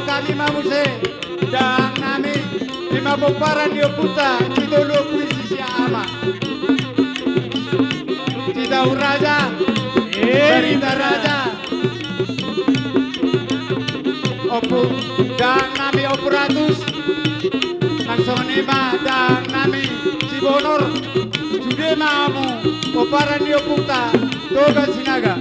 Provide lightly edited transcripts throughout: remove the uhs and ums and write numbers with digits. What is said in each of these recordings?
kami mamuse dan kami lima boparan dio puta kita lo puisi si ama kita raja berita raja opu dan kami operatus langsung neba dan kami si bonor sudah mamu boparan dio puta toga sinaga.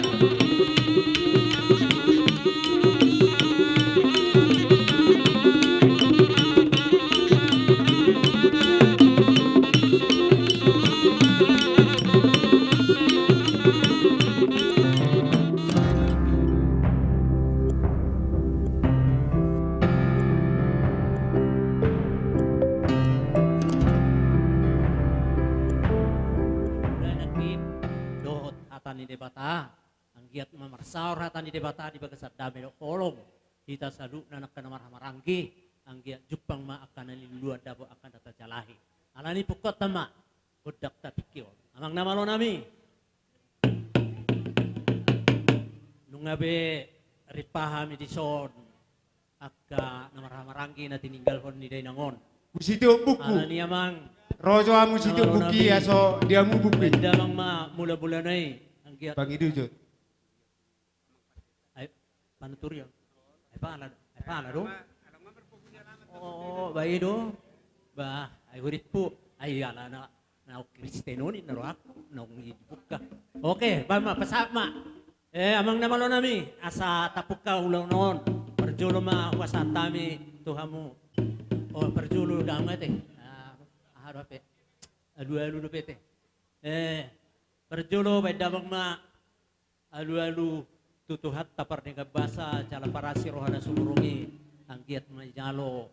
Ni debata ang giat mamarsaur hatan di debata di bagasat dami no kolong kita sadu nanak kana maranggi ang giat jupang ma akan lilua dabo akan tata jalahi alani pukot tama budak ta pikir amang nama lo nami nungabe ripahami di son akka maranggi na tininggal kon ni dainangon musitu buku alani amang rojo amu situ buki aso dia mu buki damang ma mula-mula nai Bang Idu Jod. Ay, panuturyo. Ay paala do. Oh, bayi do. Ba, ay hurit po. Ay ala na Kristeno ni naro ako na buka. Okay, ba pasama. Amang namalo nami asa tapuka ulaw noon. Perjulo ma wasatami tuhamu. O perjulo damat harape. Alu do pete. Perjulo bedamang ma alu-alu tutuhat tapar dengan basa cala parasi rohana sumurungi anggiat majalo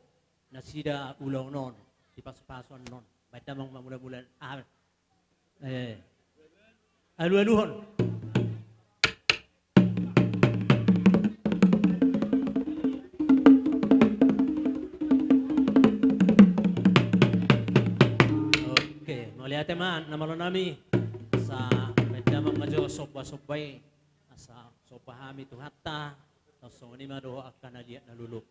nasida ulang non di pas-pason non bedamang ma mula-mula alu-aluhon oke melihat teman nama lo nami sa medamang majo soba-sobay asa sobahami tu hatta so ni mado akan alia naluluk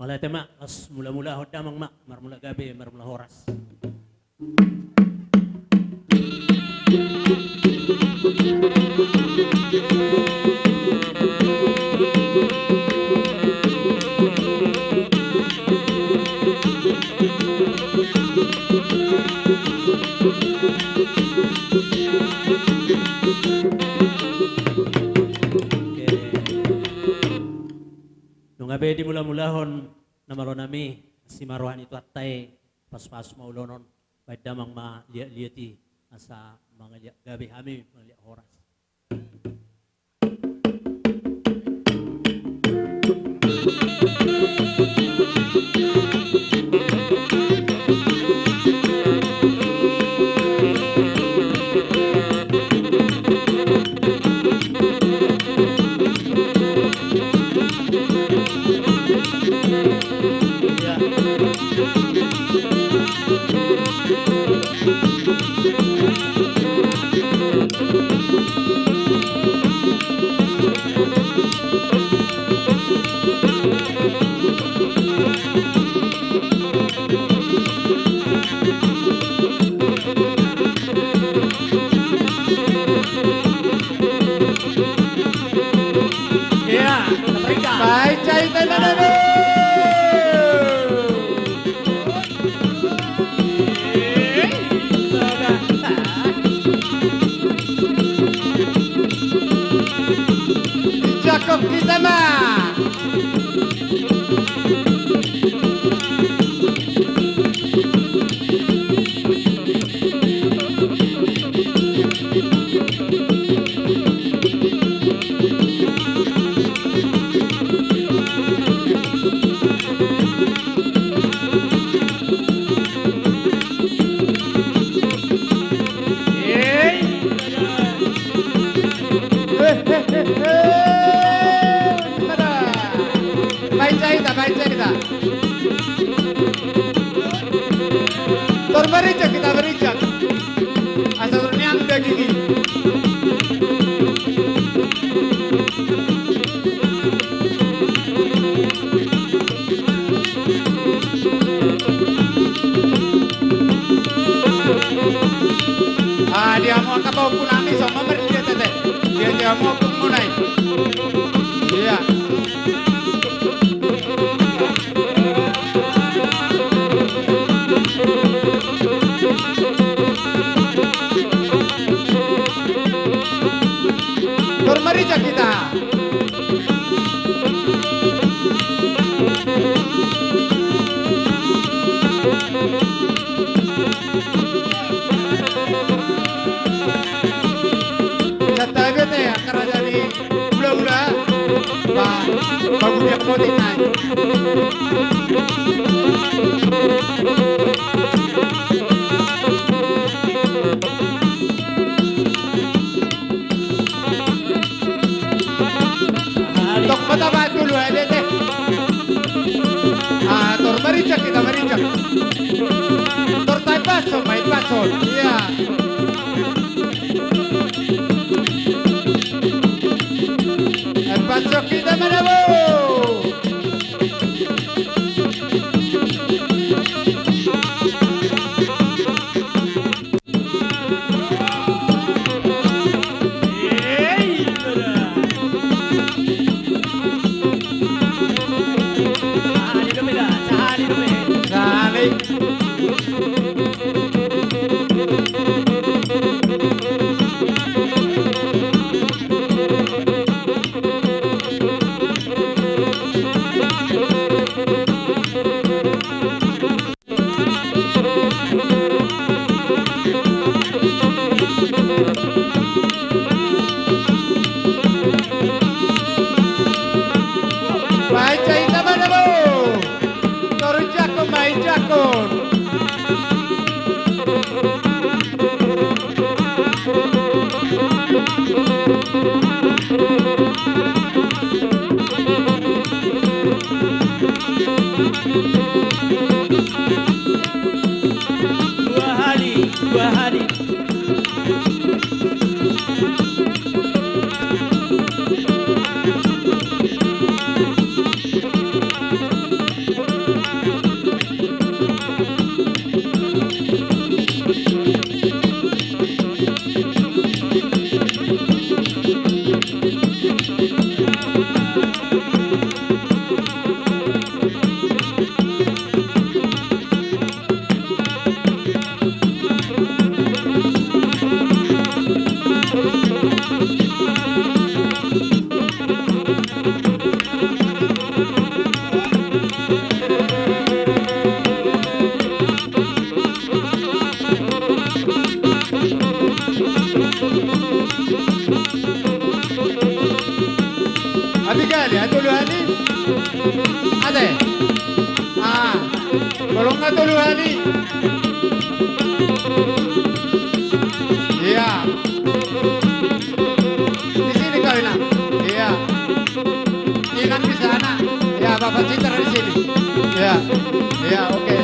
Malay tema, as mula-mula hodamang mak, marmula gabi, marmula horas. Nung gabi di mula-mulahon na maro nami si Marwan itu atay pas-pas maulonon ba't damang ma-liati sa mga gabi kami mga oras. Baik cai teman-teman. Jakob kita mah. Baik kita. Berijak kita berijak. Asal niang udah gigi. Dia mau kapau punami sama mereka tete. Dia mau punai. Iya. Berijak kita. Kata teh karena jadi gula-gula, bagusnya protein naik. Tok mataba dulu aja teh. Tor berijak kita berijak. Tor taipaso, main paso. Iya. Paso kita mana bu? Abigali, atuluhani. Ate. Ah, tolong atuluhani. Iya. Di sini kau Inang. Iya. Inang di sana. Ya, Bapak Citra di sini. Ya. Ya, oke.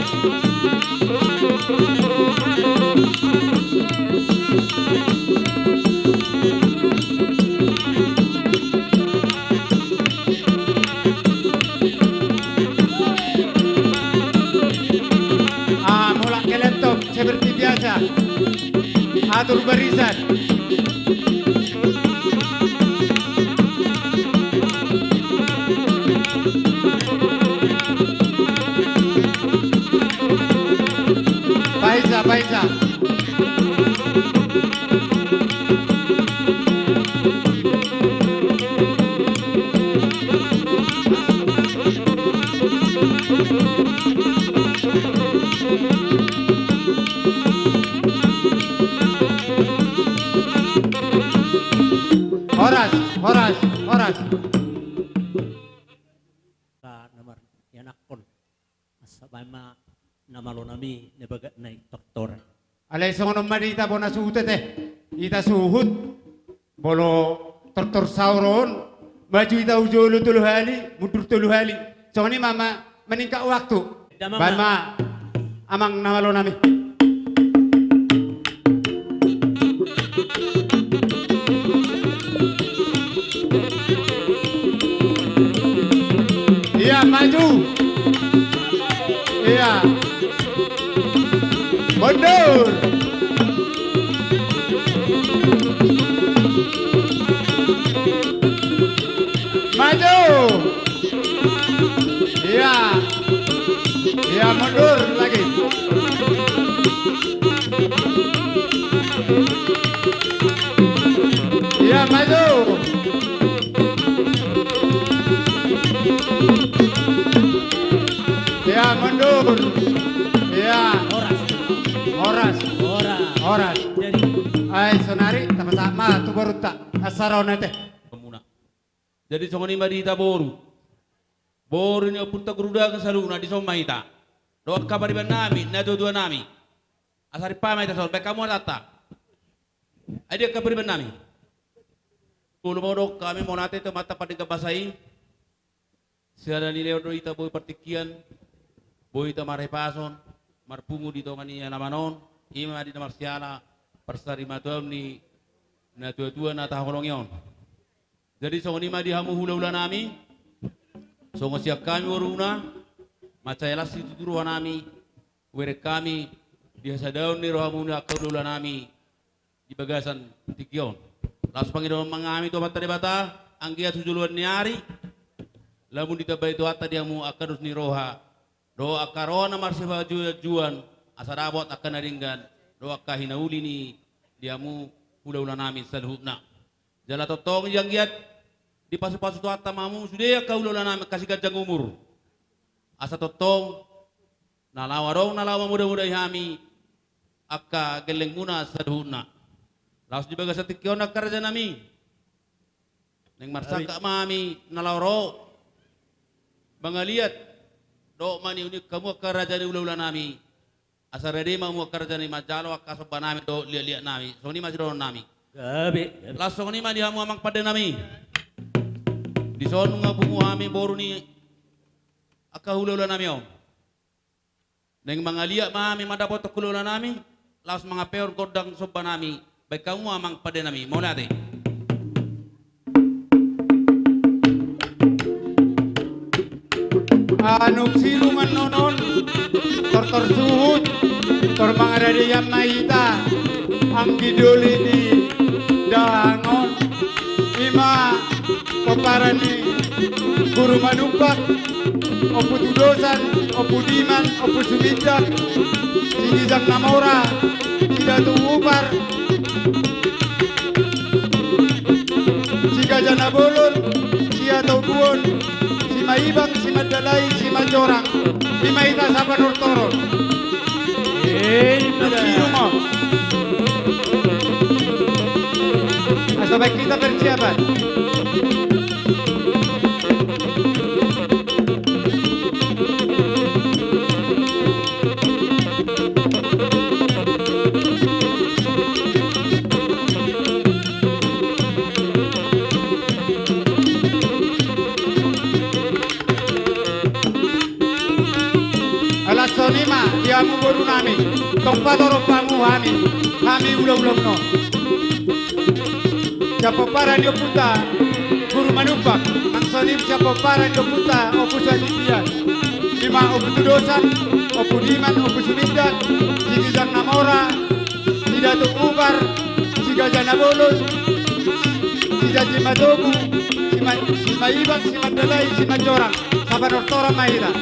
Mulak ke laptop seperti biasa. Atur barisan. Baisa, baisa. Horas, horas, horas. Ka namar yanakon. Sabay ma namalo nami nebaga na doktor. Alay sa ngon marita po na suhut ita suhut. Bolo tortor sauron. Maju ita ujolo tuluhali, mundur tuluhali. So ni mama meningkat waktu. Ban ma amang namalo nami. Iya maju. Iya. Mundur. Maju. Iya. Iya mundur lagi. Iya maju. Ya mundur. Ya Horas. horas. Horas. Horas. Jadi Ay sonari sama tu baru tak asaraw nete. Muna. Jadi songoni madita boru. Boru ni punta guruda ka saluna di sommaita. Doa kabariban nami, na dua nami. Asari pamay ta sol, kamu tata. Adia kabariban nami. Kulo mo dok kami mo natin to mata padi kabasai. Siada ni leo do ita boy partikian. Boy ita marepason. Marpungu dito maniya namanon. Ima di marsiala. Persari matom ni na tua-tua na tahulong yon. Jadi songoni ma di hamu hula-hula nami. Songo siap kami waruna. Macayalas itu turuan nami. Were kami biasa daun ni rohamu ni akadula nami di bagasan tikyon. Lalu Panginoon mangami to mata bata anggia tujuluan ni hari. Lamun ditabay to atta diamu akadus ni roha. Do akarona marsiba juan asarabot akan naringgan. Doa kahinauli ni diamu hula-hula namin sa luhupna. Jala totong yang giat di pasu-pasu tu atta mamu sudah ka hula-hula namin kasih gajang umur. Asa totong nalawa muda-muda ihami akka geleng muna sa luhupna. Laos di baga sa tikyon kerja nami. Neng marsangka mami nalawro. Bangaliat do mani unik kamu kerja ni hula-hula nami. Asal ready mau kerja ni majalo akasoba nami do lihat nami. So ni masih do nami. gabi. Langsung ni mah dihamu amang pada nami. Di son nga bungu ami boru ni akahulula nami om. Neng mangalia mami madapot kulula nami. Laos mga peor godang soba nami. Baik kamu amang pada nami. Mau lihat eh? Anong silungan nonon. Tortor suhut. Tor mga radiyang maita. Ang gidul ini dangon. Ima peparan ni guru manumpak. Opu tudosan, opu diman, opu sumindak. Sinijang namora. Sida tuupar. Si gajana bolon. Si atau buon. Si maibang, si madalay, si majorang. Di maita sa panurtoron. Sino mo? Baik, kita persiapan. Alas sonima, diamu boru nami. Tongpa doro pamu hami ulo no. Siapa para dio puta, guru manupak. Ang sonim siapa para dio puta, opus aditian. Lima opus tudosan, opus diman, opus sumindan. Sigijang namora, sidatu ubar, sigajana bolos, sijaji madogu, sima ibang, sima dalai, sima jorang. Sabar ortora maira.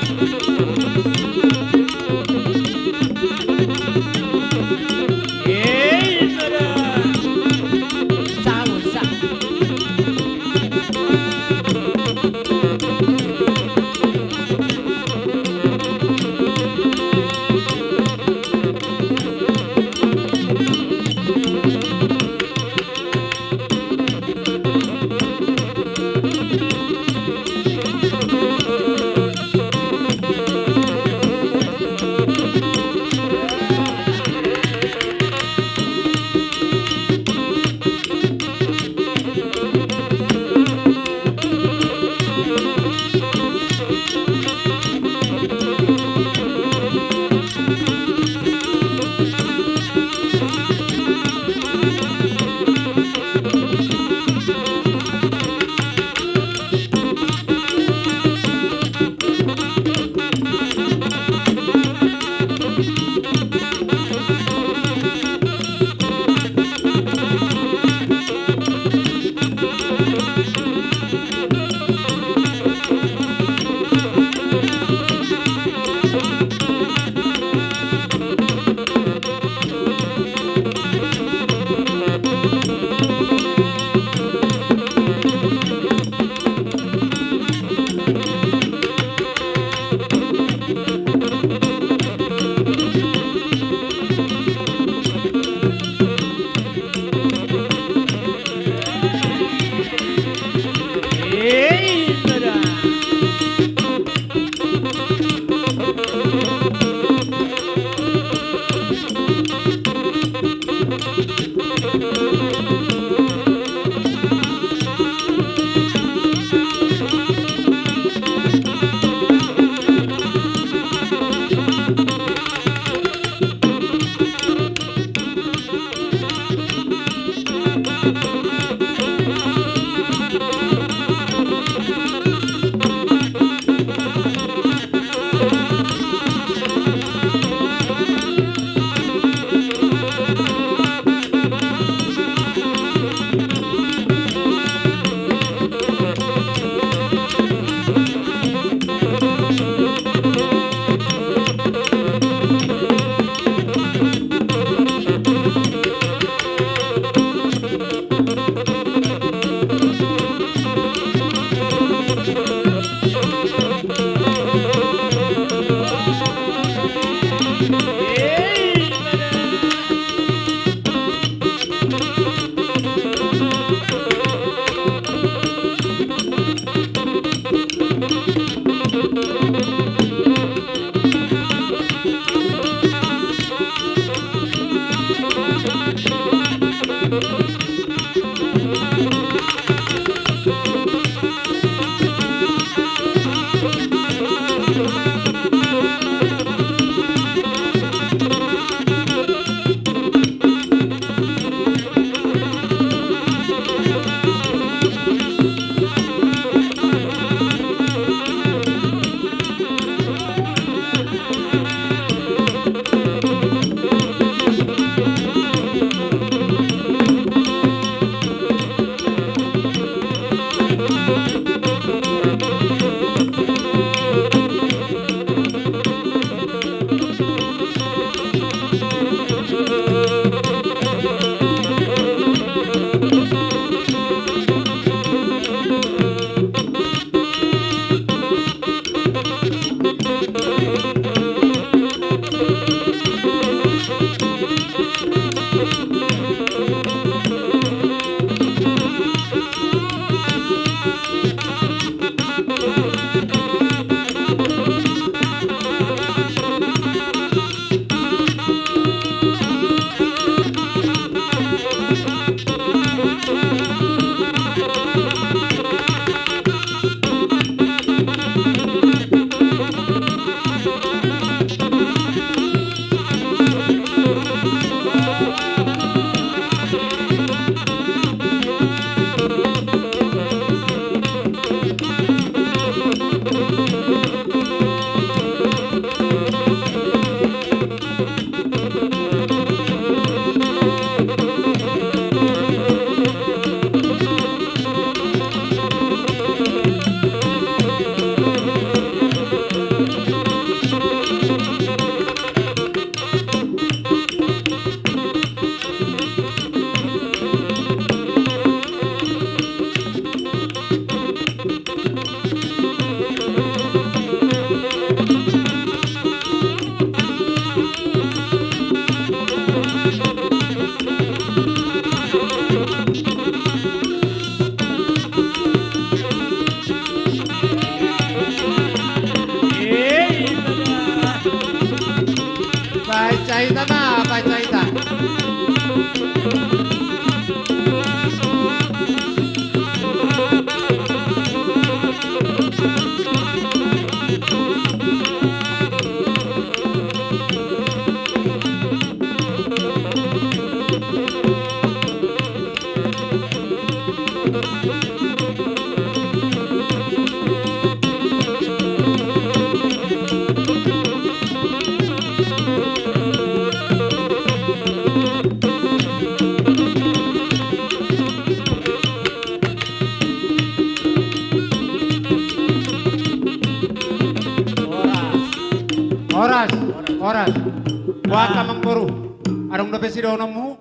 si donomu.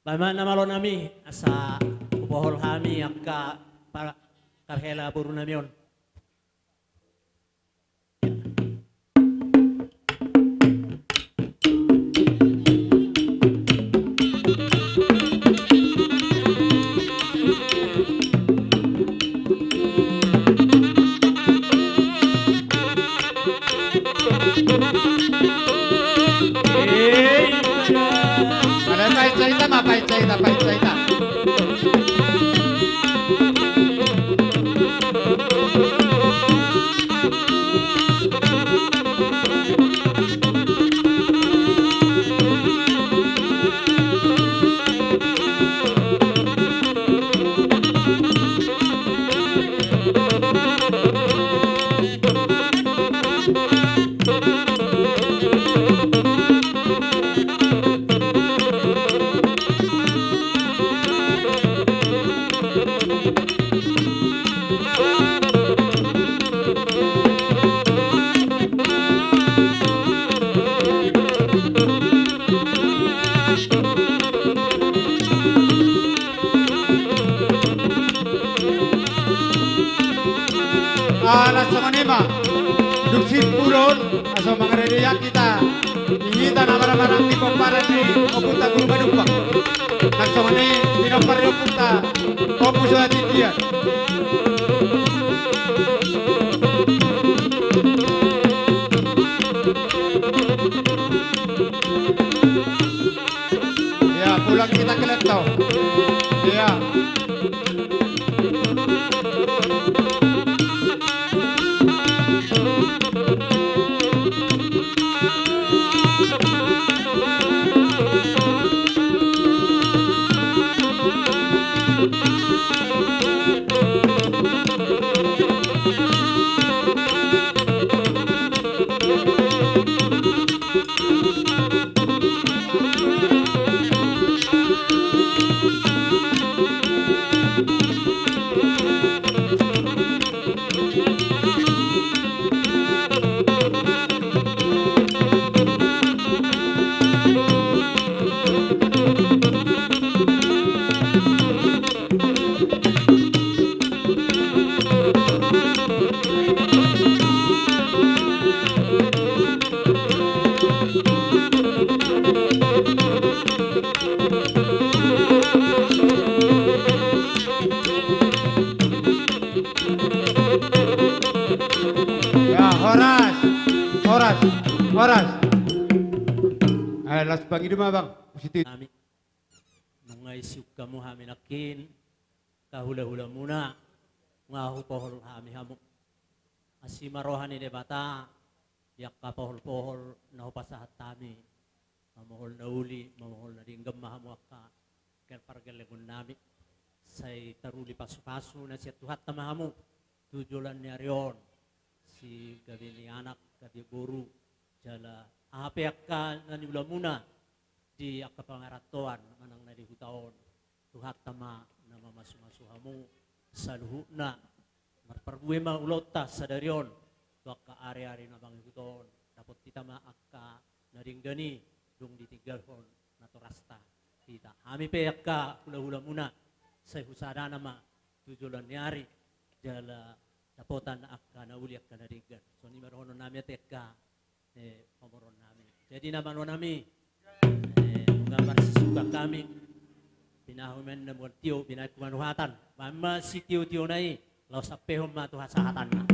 Bama na malo nami asa upohol kami akka para karhela buru nami yon. Ada pahit cerita. Alas sama nima, duksit pulon, asal mengeredia kita. Ini tanah barang-barang di komparan ni, oputa guru badupang. Langsung ni, pinopar oputa, opus hati dia. Ya, pulang kita ke Letau. Ya. Horas. Las bang itu mah bang. Situ. Nami nungay siuk kamu haminakin kahula-hula muna ngahu pohol hami hamu asima rohani debata yak kapohol-pohol nahu pasahat tami mamohol na uli mamohol na ringgam mahamu akka kerpargalegun nami say taruli pasu-pasu na siya tuhat tamahamu tujulan ni Arion si gabi ni anak gabi guru jala ahape akka nanibula muna di akka pangaratoan manang narihutaon tuhat tama na mamasuhamu saluhuna marparbuhe maulota sa darion tuaka ari-ari na banghuton dapat kita ma akka naringgani dung ditigalhon naturasta kita ami pe akka hula-hula muna sa husada nama tujulan niari jala dapotan akka nauli akka naringgan so ni marono nami atekka pamoron namin. Jadi naman nami gambar sisuka kami pinahuman na mga tiyo pinagkumanuhatan mama si tiyo-tiyo na law sa pehom matuhasahatan na.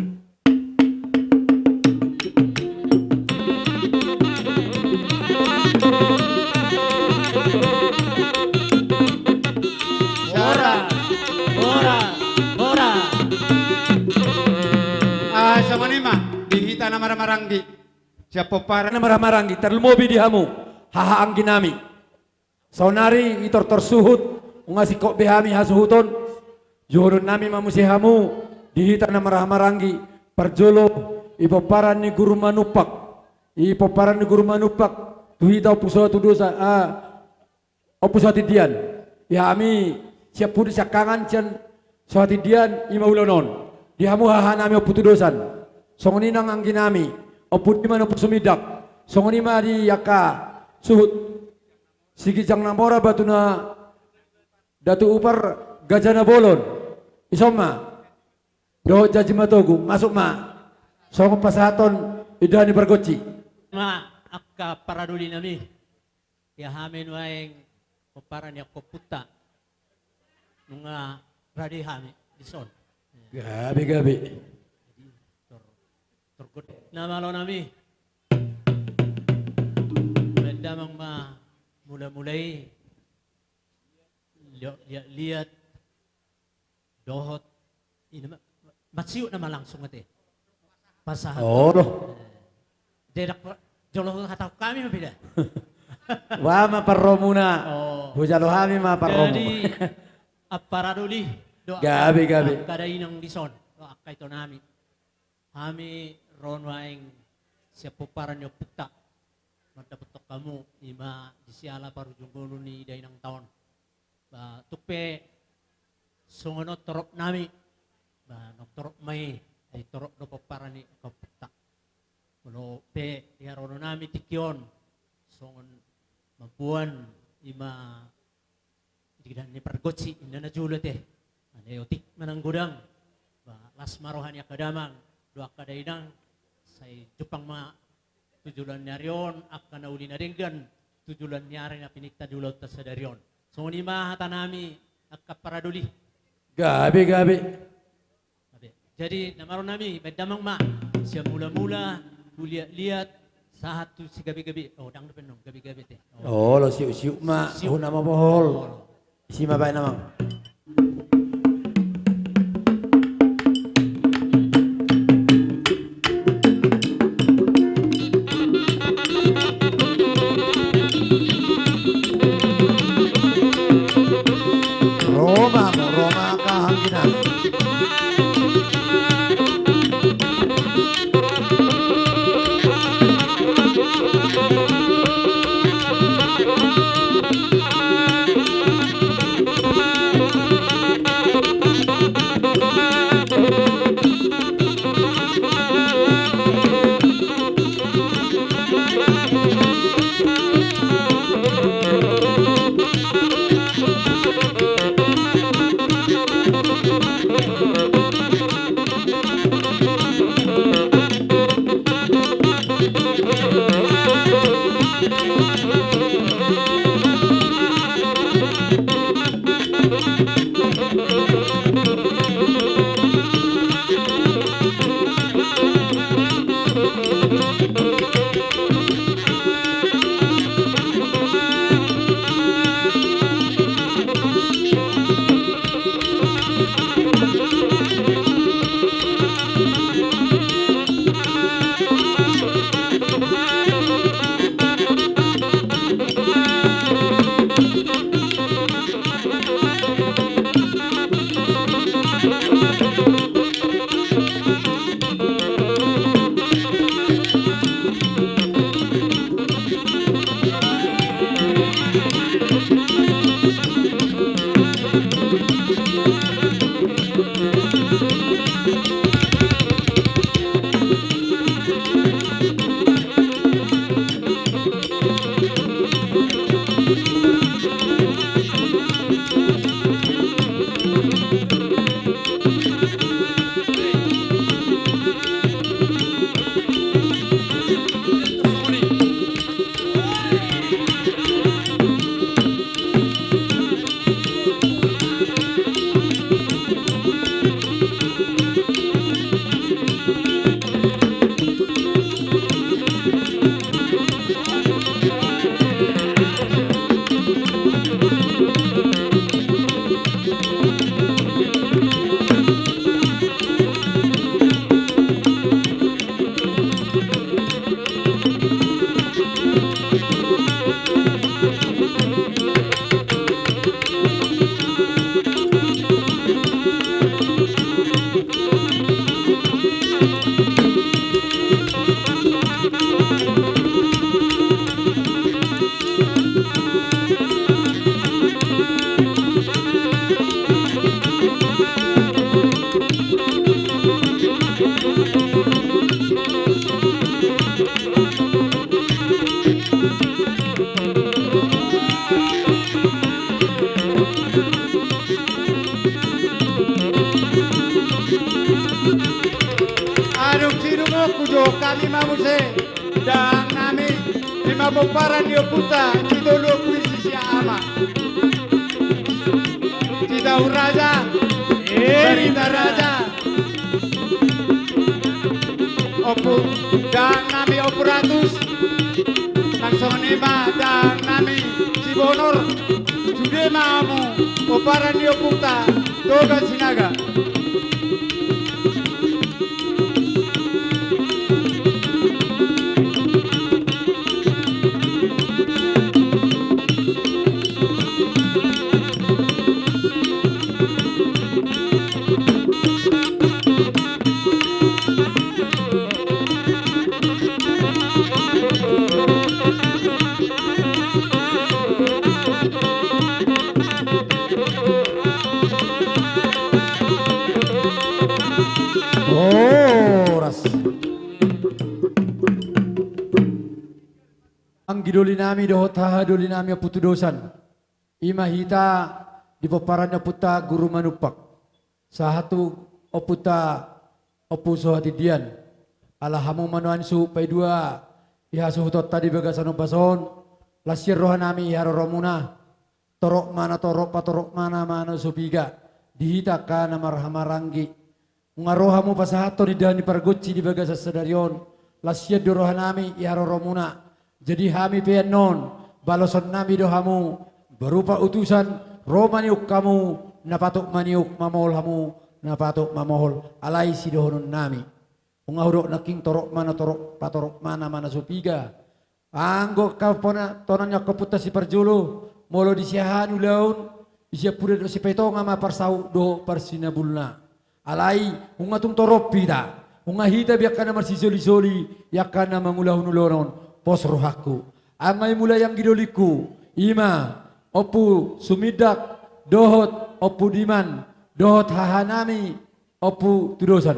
Ora. Sama ni mah dihita na marang-maranggi. Siapa para na maramarangi terlumobi di hamu hahaang ginami saunari itor tersuhut ungasi kok behami hasuhuton juhurun nami mamusi hamu dihita na maramarangi perjolo ipoparan ni guru manupak tuhita opuso tu dosa opuso tidian ya ami siap pudi sakangan cen sohatidian imaulonon di hamu hahanami oputu dosan songoni nang angginami opun di mana sumidak songoni mari yaka suhut Sikijang namora batuna datu upar gajana bolon. Isoma. Doho jaji matogu masuk ma. Songo pasaton idani bergoci. Ma akka paraduli nami. Ya hamin waeng paparan ya koputa. Nunga radi hami dison. Gabi. Turgut namalo nami. Medamang ma mula-mulai lihat dohot ini matsiu nama langsung ate. Pasahan. Oh loh. Dedak jolo hatau kami mabida. Wah ma parromuna. Oh. Hujalo hami ma parromu. Jadi aparaduli doa Gabi. kada inang dison doa kay to nami. Kami ron waeng siapa paran yo puta. Madapat kamu ima disiala paru junggono ni dainang taon. Ba tupe sungono torok nami. Ba nok torok mai ay torok do paparan ni kaputa. Kuno pe ya rono nami tikyon songon mapuan ima digidan ni pergotsi inda na julo te anayotik manang gudang ba las marohan ya kadamang doa kadainang say Jepang ma tujulan nyarion akan uli na ringgan tujulan nyari na pinikta dulot ta sa darion so ni ma hatanami akka paraduli Gabi. jadi namaron nami bedamang ma siya mula-mula lihat sahat tu si gabi-gabi oh dang depan dong gabi-gabi teh Oh lo siu ma. Siu. Huna ma bohol. Isi ma baik namang. Roma kahangginan. Anong sino mo kujo kami mamuse dan nami lima boparan dia puta kita lo puisi si ama kita raja berita raja opu dan nami operatus langsung nima dan nami si bonor sudah mamu boparan dia puta toga sinaga. Oras. Ang giduli nami dohot hahaduli nami aputu dosan. Imahita di paparannya puta guru manupak. Sahatu oputa opuso hatidian. Alahamu manuan su pai dua. Iha suhutot tadi bagasan opason. Lasir roha nami iharo romuna. Torok mana mana supiga. Dihita kana marhamaranggi. Ngarohamu pasahato di dani pargoci di bagasa sadarion. Lasir roha nami iharo romuna. Jadi hami non balosan nami dohamu berupa utusan romaniuk kamu napatuk maniuk mamol hamu napatuk mamohol alai si dohonun nami ungahurok naking torok patorok mana supiga anggo kapona tonanya kaputa si parjolo molo disiahan ulaun isia pura do si petong ama parsau do parsinabulna alai ungatung torop pita ungahita biakana marsisoli-soli yakana mangulahun uloron pos rohaku amai mulai yang gidoliku ima opu sumidak dohot opu diman dohot hahanami opu tudosan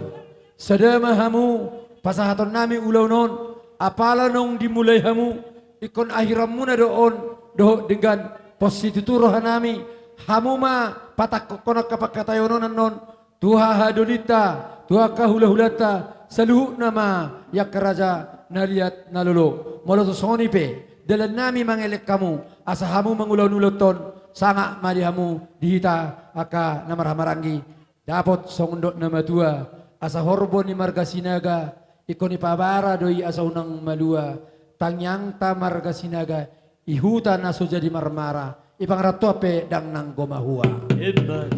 sedema hamu pasahaton nami ulaunon apala nong dimulai hamu ikon akhiramuna doon dohot dengan positu rohanami hamu ma patak konak kapakatayonon non tuha hadolita tuha kahula-hulata saluhu nama yak raja naliat nalolo molo to soni pe dalan nami mangelek kamu asahamu mangulaw-nuluton sanga malihamu dihita aka namarhamarangi dapot songondok nama tua asa horbo ni marga sinaga ikoni pabara doi asa unang malua tangyang ta marga sinaga ihuta naso jadi marmara ipang ratu ape dang nang gomahua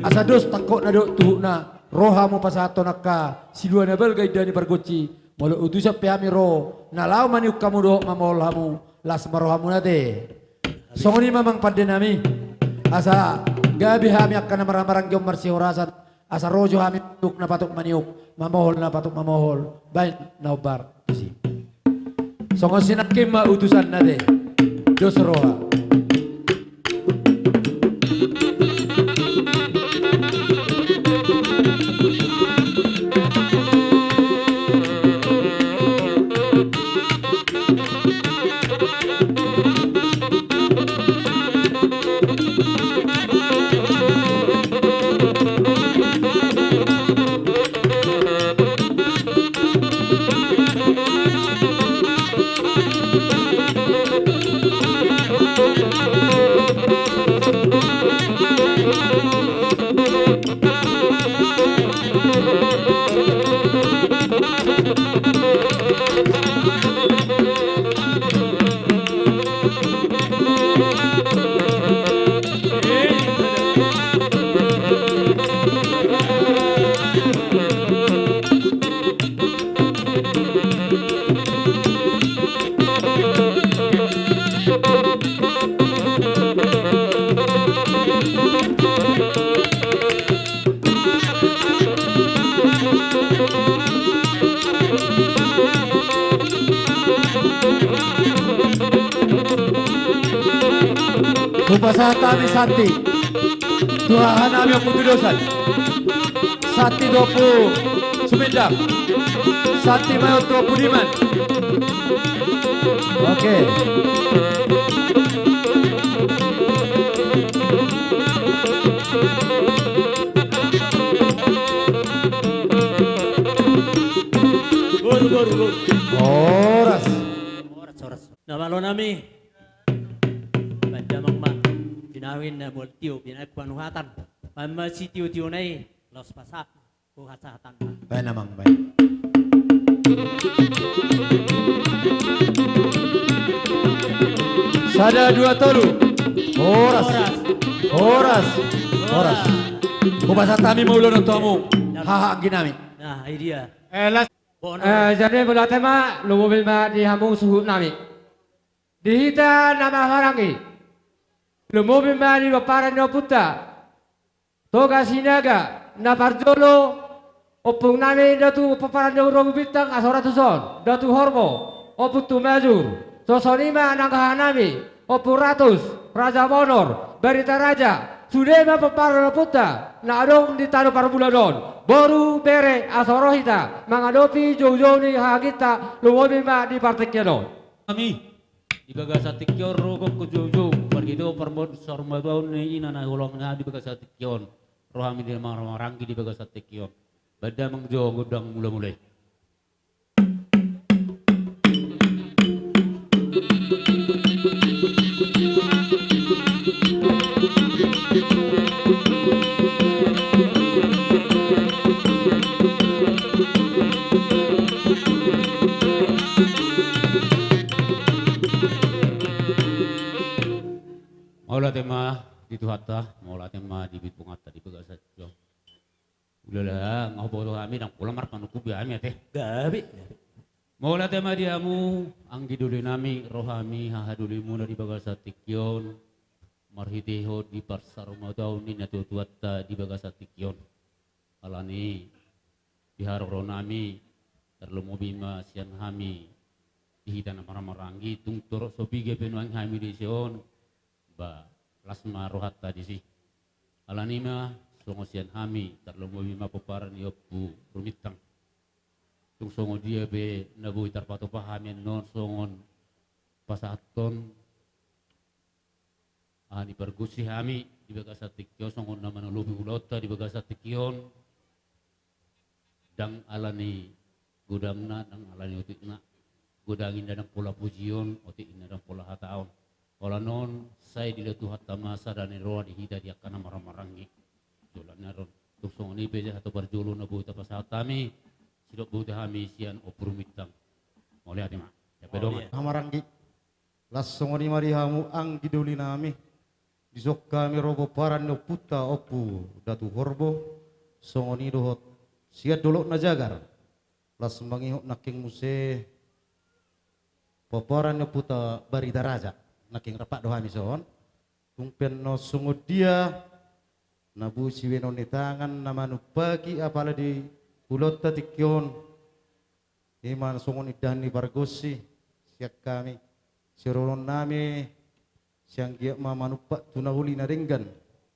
asa dos takok na do tuhuna rohamu pasato nakka silua na belgay dani pargoci molo utusa peami ro nalau maniuk kamu do mamol hamu las marohamu nate songoni mamang pande nami asa gabi hami akan marang-marang jom marsihorasan asa rojo hami tuk na patuk maniuk mamohol na patuk mamohol bain na ubar tusi songon sinakim ma utusan nate dos roha Upasatami Santi Tuhan kami putudosan Santi dopu Sumedang Santi mayo dopu diman Oke nami. Bandamang ma. Pinawin na multiyo, pinagpanuhatan. Mama si tiyo-tiyo na los pasak. Kuhasatan ma. Baik namang baik. Sada dua tolu. Horas. Horas. Horas. Kubasa tami mau ulun tamu. Haha ginami. Nah, ini dia. Las Jadi mula tema lumobil ma di hamung suhut nami. Dihita nama harangi. Lumobil ma di baparan no puta. Toga sinaga na parjolo opung nami datu paparan no robu bintang asora tuson. Datu hormo opung tu majur. Sosonima nanggaha nami opung ratus raja monor berita raja. Sudema paparan no puta. Na adong di tanu parbuladon. Baru bere asorohita menghadapi jauh-jauh ni hagita lumobi ma di partai kiano. Kami di Bagasatikyon rokok ke Jojo pergido permod sormadau ni inana hulong na di Bagasatikyon rohami di maranggi di Bagasatikyon bada mangjo gudang mula-mulai. Maula tema di Tuhata, maula tema di Bitpungata di Bagasatyo. Ulala ngobrol kami nang pulang markan kubi kami teh. Gabi. Maula tema diamu anggi dulu nami rohami hahaduli muna di Bagasatikyon. Marhiteho di Parsar Madau ni natu tuata di Bagasatikyon. Alani biharoro nami terlumobima sian hami dihidana maranggi tungtor sobige penuang hami di sion. Ba lasma rohatta di si alanima songosian hami tarlomo bima paparan yopu rumitang tung songo dia be nabu tarpato pahamen non songon pasaton di pergusi hami di Bagasatikyon songon nama lubi ulota di Bagasatikyon dang alani gudamna dang alani otikna gudangin danang pola pujion otikna dang pola hataon. Ola non saya di letu hatta masa dan roa di hida dia kana maramarangi. Jolan naron tusong ni beja atau berjulu na buta pasatami sidok buta hami sian opurumitang. Oleh ati ma. Ya pedong. Hamaranggi langsung ni mari hamu ang giduli nami disok kami robo paran no puta opu datu horbo songoni dohot siat dulu na jagar langsung mangihok naking muse paparan no puta barita raja naking rapak doha mison tungpen no sungud dia nabu siweno ni tangan namanu pagi apala di ulot tatikyon iman sungun idani bargosi siak kami sirolon nami siang giak mamanupak tunahuli na ringgan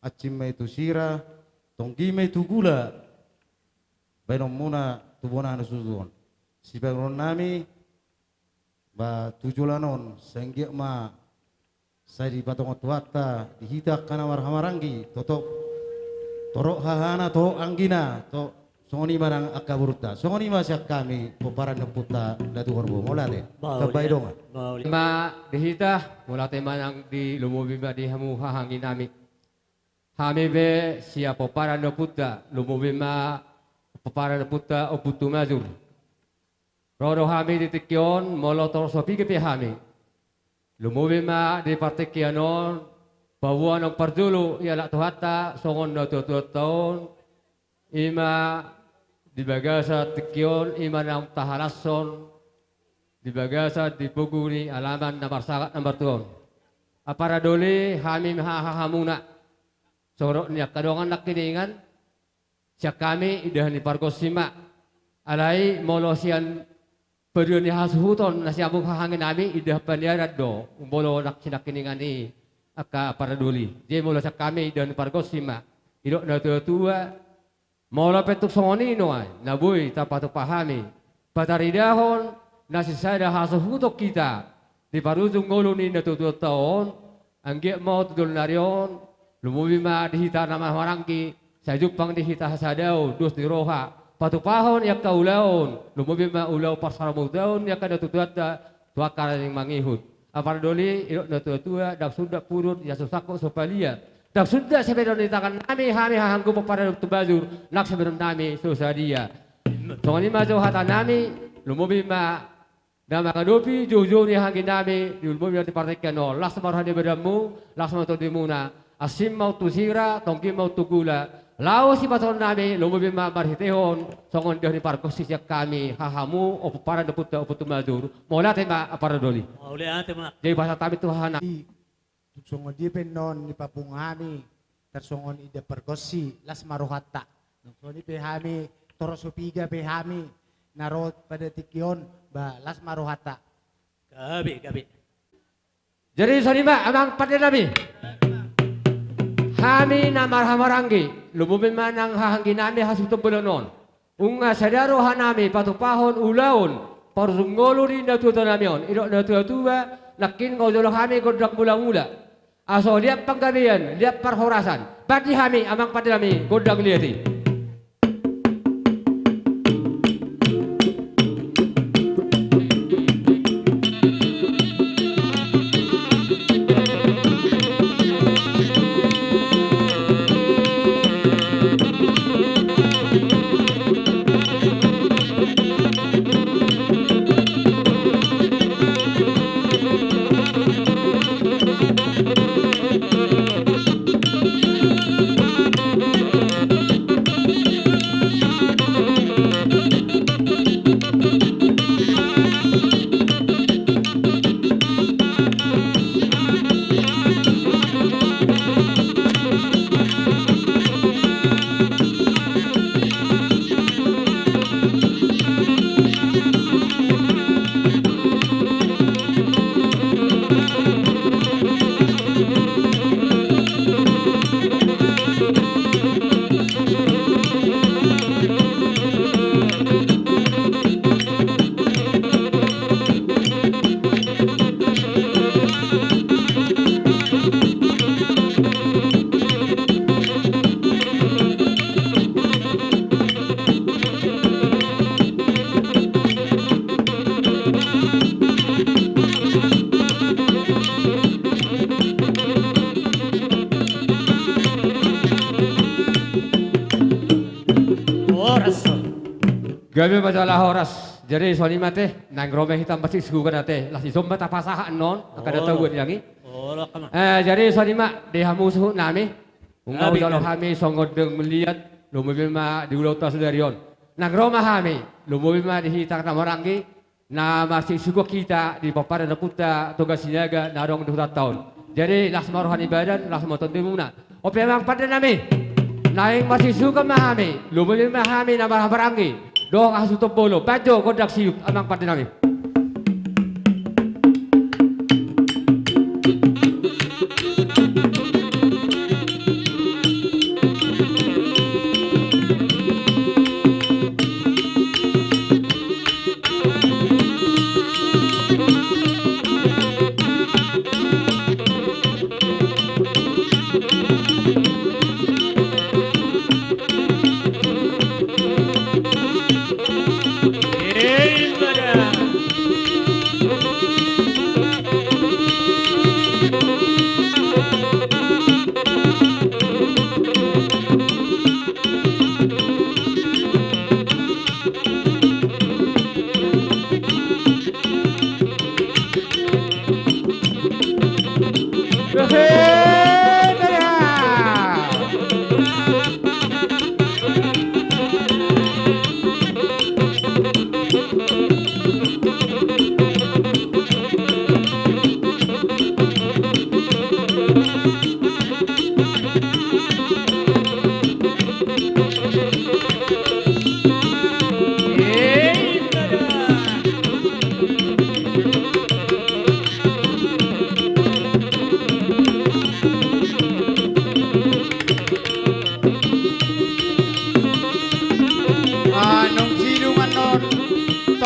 acim itu sira tonggi itu gula benom muna tubona nusuzuon si bangun nami ba tujulanon senggiak ma saya di Batongot Wata dihidak kana warhamaranggi toto torok hahana torok anggina to songoni barang akaburta songoni masyak kami peparan neputa datu horbo molate kabay dong Ma dihita mula tema yang di lumobi ma di hamu hahangi nami. Hami be siapa para no puta lumobi ma para no puta oputu mazur. Rodo hami di tikyon molotor sopi ke hami. Lumobi ma di partai kianon bawa nong parjulu ya lak tuhata songon no tahun ima di bagasa tikyon ima nang tahalason di bagasa di puguri alaman nomor sangat nomor tuon apara doli hamim hahamuna sorok niak kadongan nak kiningan siak kami idah ni parkosima alai molosian periode hasuhuton nasi abung hahangin nami idah pandiarat do umbolo nak sinak kiningan ni aka para doli dia molo siak kami idah ni parkosima idok na tua molo petuk songoni noai nabui tapatu pahami pataridahon nasi sada hasuhutok kita di parujung ngolo ni na tua tahun angge mau tudul narion lumubi ma dihita nama marangki sajupang dihita hasadau dus di roha patu pahon yak kaulaon lumubi ma ulau pasar mutaon yak kada tutuata tuakar yang mangihut Apara doli iro na tua dak sunda purut ya susako sopalia. Dak sunda sebedon ditakan nami hanggu papara tubazur nak sebedon nami susadia. Songani majo hata nami lumubi ma nama kadopi jojo ni hangin nami di lumubi di partai kano las marhani bedamu las mau dimuna asim mau tusira tongki mau tugula. Lao si paton nami lumubi ma marhitehon songon di parkosis yak kami hahamu o papara deputa o putumadur mola tema apara doli. Oleh ate mak. Jadi bahasa tabi Tuhan. Songon dia penon ni papungami tersongon ide perkosi las maruhata. Soni pehami torosopiga pehami narot pada tikion ba las maruhata. Gabi. Jadi sonima amang pada nabi. Hami namar hamarangi lumubi manang hahanggi nami hasutum belonon. Unga sadaro hanami patupahon ulaun parzungolo rin na tuto namion. Iro na tua nakin ngodolo kami godak mula-mula. Aso liap panggabian, liap parhorasan. Pati kami, amang pati kami, godang liati. Gabi masalah horas. Jadi soalnya mate nang rome hitam pasti suku nate. Lah si somba tapasahan non akan ada tahu yangi. Oh, kama. Jadi soalnya di hamusuh nami. Ungau jalo kami songodeng melihat lumubim ma di ulau tasudarion. Nang roma kami lumubim ma di hitang tamarangi. Na masih suku kita di papara naputa tugas siaga narong 2 tahun. Jadi las maruhan ibadan las moton dimuna. Ope memang pada nami. Naing masih suka mahami. Lumubim mahami na mahabarangi. Doang asutup bolo, pajo kodak siup amang pada nami.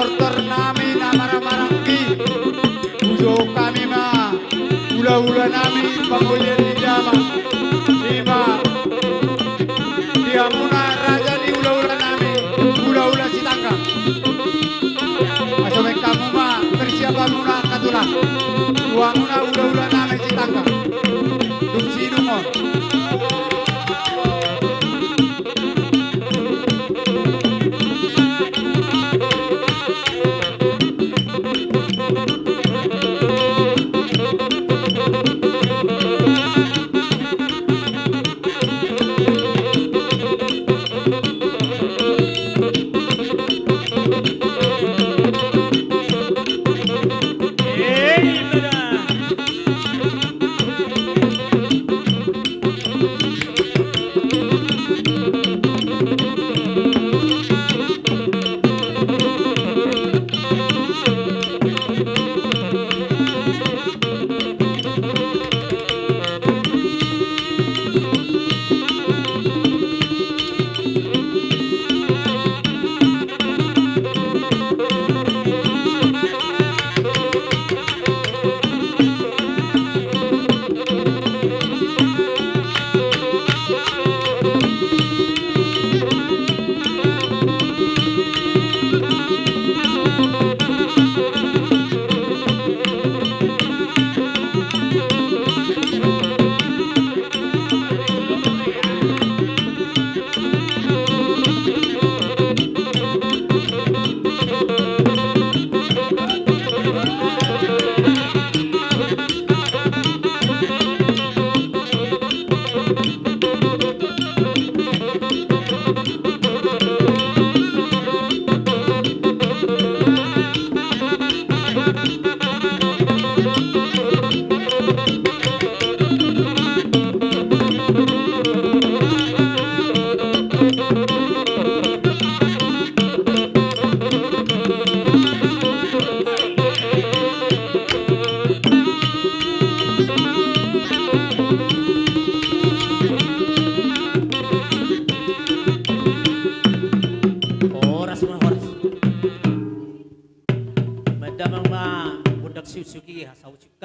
tortor nami na maramarangki ujo kami ma ula-ula nami pangulyan di jama lima dia muna raja di ula-ula nami ula-ula si tangga asobek kamu ma persiapan muna katulah dua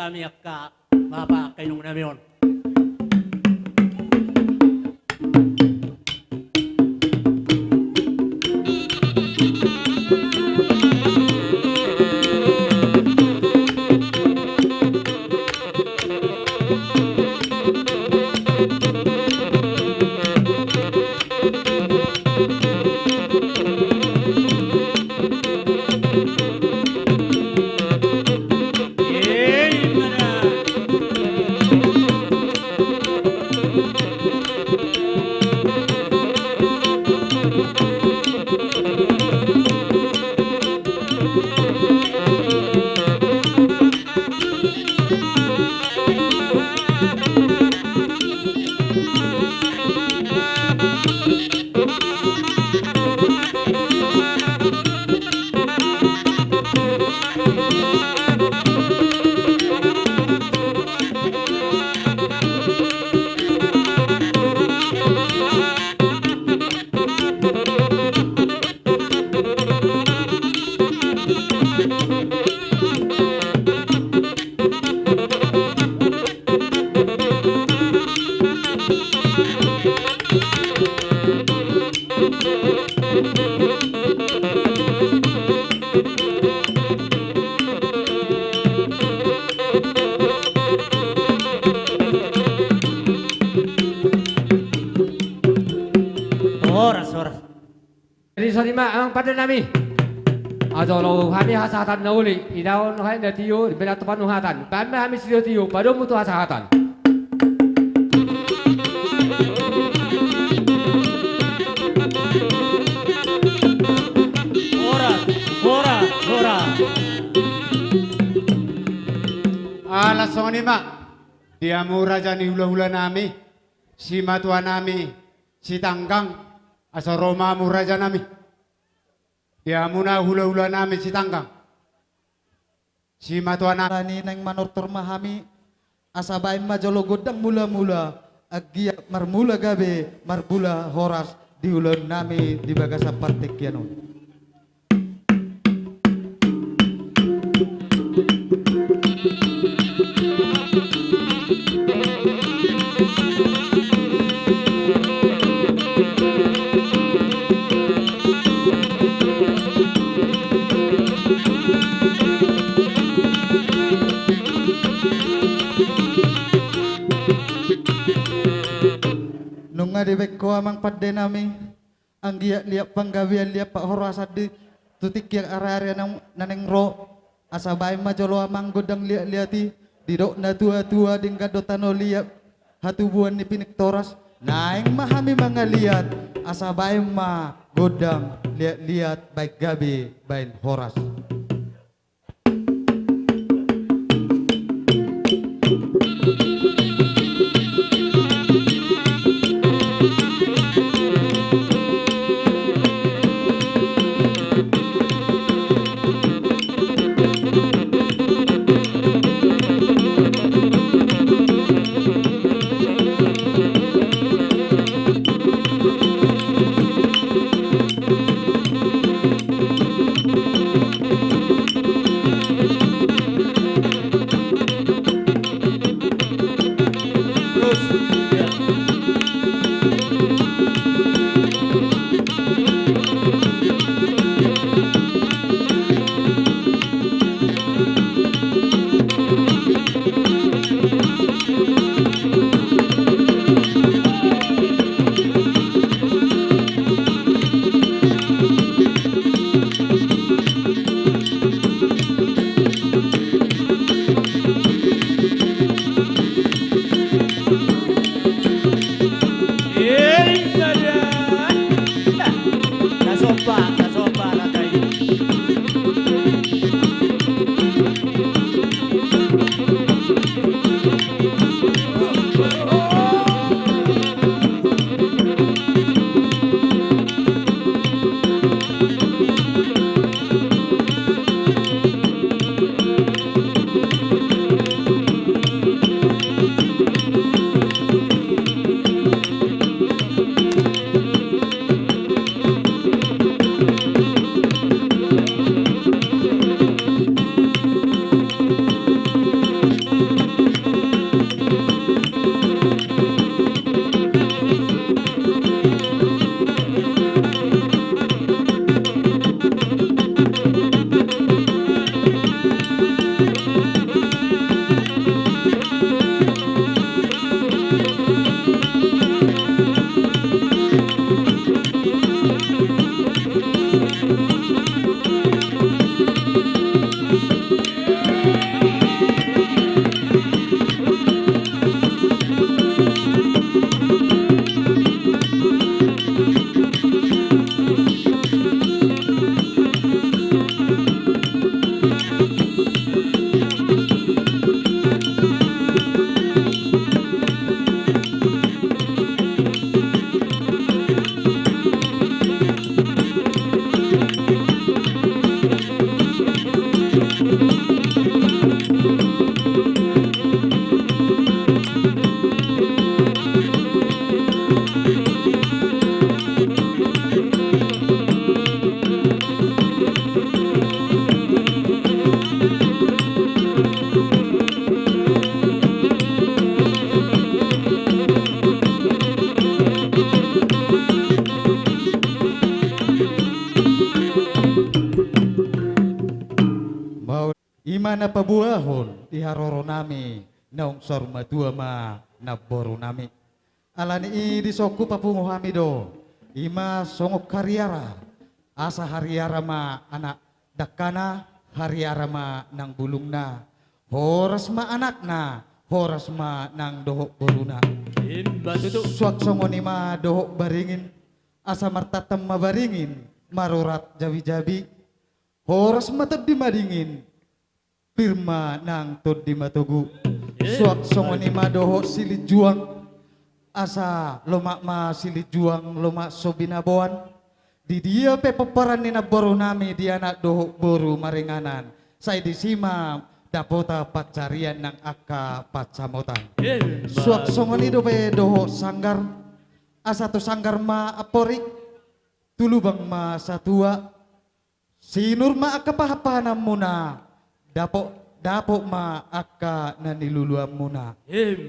behami akka baba kainong namion. Oras. Jadi sonima ang pada nami. Adolo kami hasatan na uli. Idawon kayo na tiyo, binat panuhatan. Pami kami siyo tiyo, padong muto hasatan. Oras. Alas soni ma. Dia mura jani hula-hula nami. Si matua nami. Si tanggang. Asa Roma mura nami. Dia muna hula-hula nami si tanggang. Si matua nami. Rani nang manortor mahami asabain majolo godang mula-mula agia marmula gabe marbula horas di ulun nami di bagasa partek yanon. Nunga dibek ko amang padde nami ang giya liap panggawian liap pak horasad di tutik yang area-area naneng ro asabay majolo amang godang liati didok na tua-tua ding gadotano liap hatubuan ni piniktoras naing mahami mga liat asabay ma godang liat baik gabi bain horas. ngana pabuahon iharoro nami naung sorma tua ma naboro nami alani i disoku papungo hami do ima songok kariara asa hariara ma anak dakana hariara ma nang bulungna horas ma anakna horas ma nang dohok boruna suak songoni ma dohok baringin asa martatam ma baringin marorat jabi-jabi horas ma tad dimadingin pirma nang tod di matugu suak songoni ma dohok silid juang asa lomak ma silid juang lomak sobinaboan di dia pe peperan ni naboro nami di anak dohok boru maringanan saya disima dapota pacarian nang aka pacamotan suak songoni do pe dohok sanggar asa tu sanggar ma aporik tulubang ma satua sinur ma aka pahapanam muna dapok ma aka naniluluam muna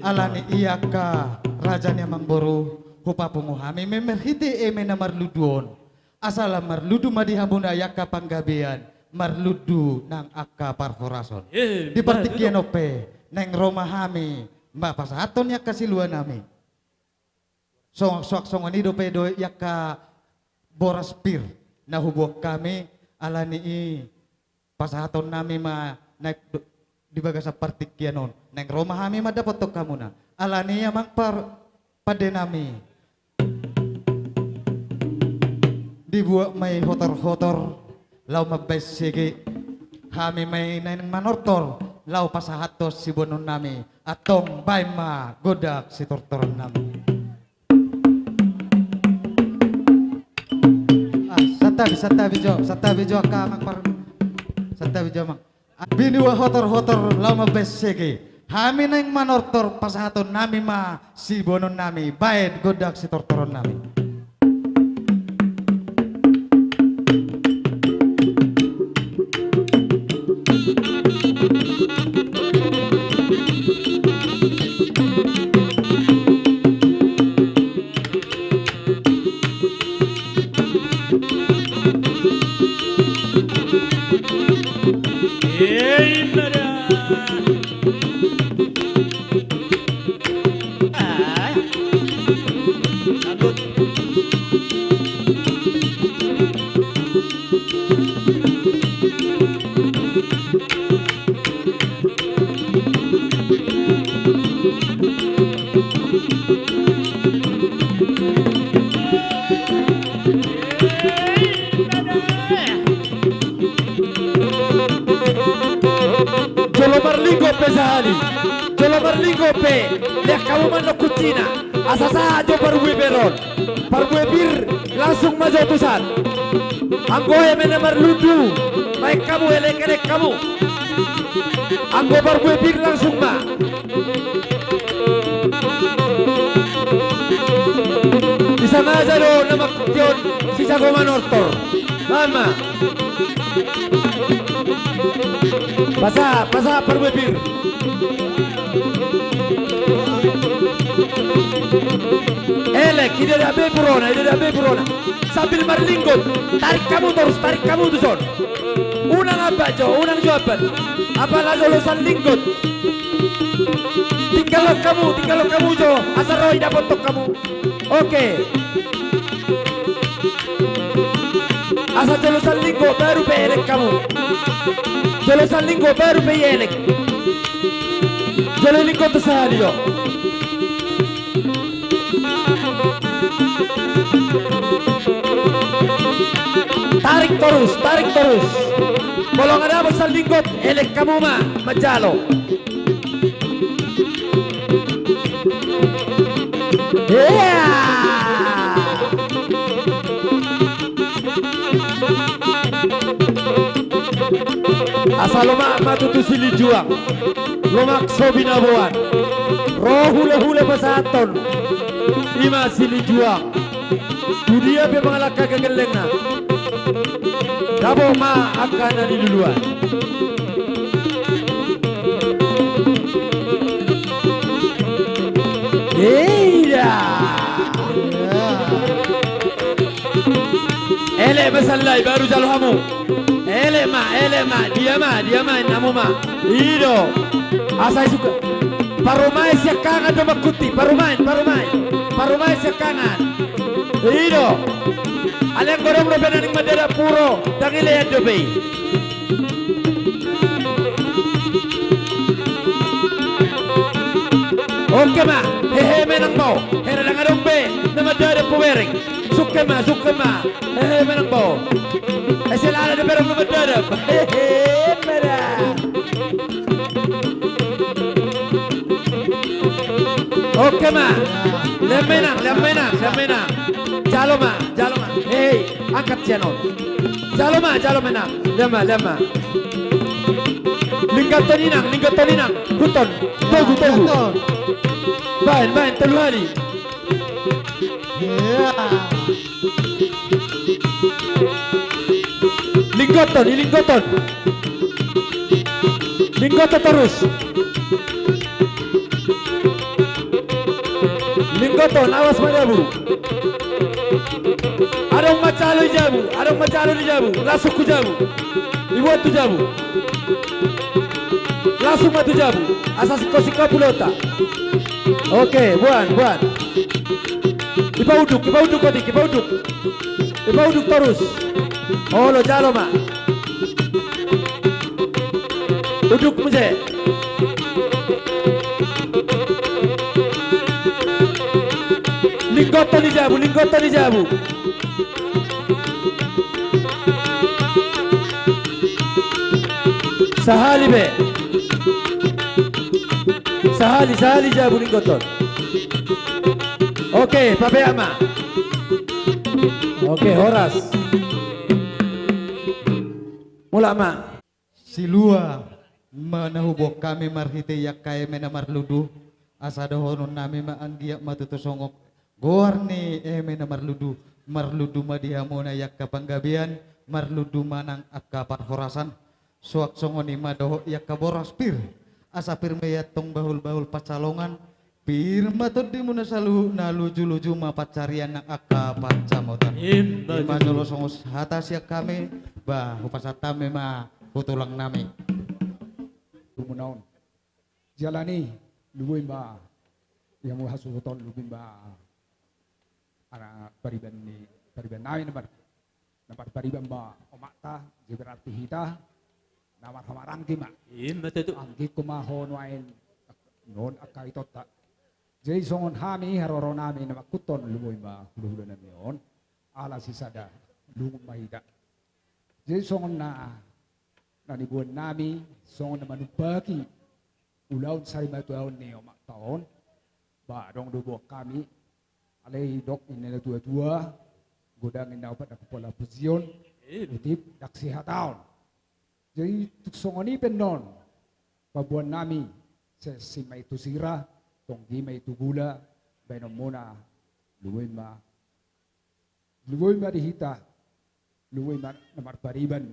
alani iyaka rajanya mangboro hupapungu hami memerhiti eme na marluduon asala marludu madihabuna yaka panggabean marludu nang aka parhorason di partikian ope neng roma hami mbak pasaton yaka siluan nami sok songon ido pedo yaka boras pir na hubok kami alani i pasaton nami ma naik di bagasa partikianon neng roma hami ma dapat tok kamu na alani ya mang pade nami dibuat may hotor lau mabes sige kami may nang manortor lau pasahatos si bonon nami atong bayma godak si tortoron nami satabi jo ka mang satabi jo mang biniwa hotor lau mabes sige kami nang manortor pasahaton nami ma si bonon nami bayad godak si tortoron nami Jolo berlinggo pe leh kamu mana kucina asasa aja parwe beron parwe bir langsung maju tusan anggoe mena marludu baik kamu elek kamu anggo parwe bir langsung ma bisa aja do nama kucion sisa goma nortor mama Pasa parwe bir elek ide da be burona sambil marlinggot tarik kamu tuh son unang apa jawaban apa lajo losan linggot tinggal kamu jo asal roy dapat tok kamu oke. Asal jolosan linggo baru pe elek kamu jolosan linggo baru pe elek jolo linggo tu sahadio tarik terus kalau nggak ada besar linggot elek kamu mah majalo asal lomak matutu sili juang lomak sobinaboan roh hule pasaton ima sili juang dunia pe mengalaka kegelengna dabo ma akan di duluan iya ele masalai baru jalo hamu ele dia ma namu ma. Ido. Asai suka. Parumai siakangan do makuti, parumai. Parumai siakangan. Ido. Aleng gorong do benaning madera puro, dangile ya do bei. Oke ma, hehe menang bau. Hera dangadong be, nama dada puwering. Suka ma, hehe menang bau. Eselala de berong nama dada. Hehe merah. Oke ma, lem menang. Jalo ma. Hei, angkat channel. Jalo menang. Lema. Lingkat toninang. Huton, togu. Bain, telu hari. Linggoton. Linggoton terus. Linggoton, awas madabu. Arong macalo di jabu. Langsung ku jabu. Ibuat tu jabu. Langsung matu jabu. Asas kosika pulota. Oke, buan. Ipauduk terus. Oh lo jalo ma. Uduk muje. Linggotan di jabu. Sahali jabu linggotan. Oke, Pape ama. Oke, Horas. Mula ma. Silua manahubok kami marhite yak kaya menamar ludu asada honon nami maanggiyak matutosongok gorni menamar ludu madihamona yak kapanggabian marludu manang akapat horasan suak songoni madoho yak kaboras pir asa pir meyatong bahul pacalongan pir matod di muna saluhu na luju mapacarian ng akapat camotan imanolo songos hatas yak kami bah upasatame ma putulang nami tumunaon jalani lubuin ba yang mau hasuton lubuin ba anak pariban namin namar pariban ba omakta jiberarti hita namar hamarangki ma Matutu. angki kumahon wain non akaitota jadi songon hami haroro nami nama kuton lubuin ba hulu nami on ala sisada lungun mahida jadi songon na nanibuan nami songon naman bagi ulaw sari matuaon ni omak taon ba dong dubo kami alay dok inena tua godang ina opat ako pola posisyon utip daksihataon jadi songon ipen non pabuan nami sa simay tusira tong di may tugula baynom muna luwin ma dihita luwin ma namar pariban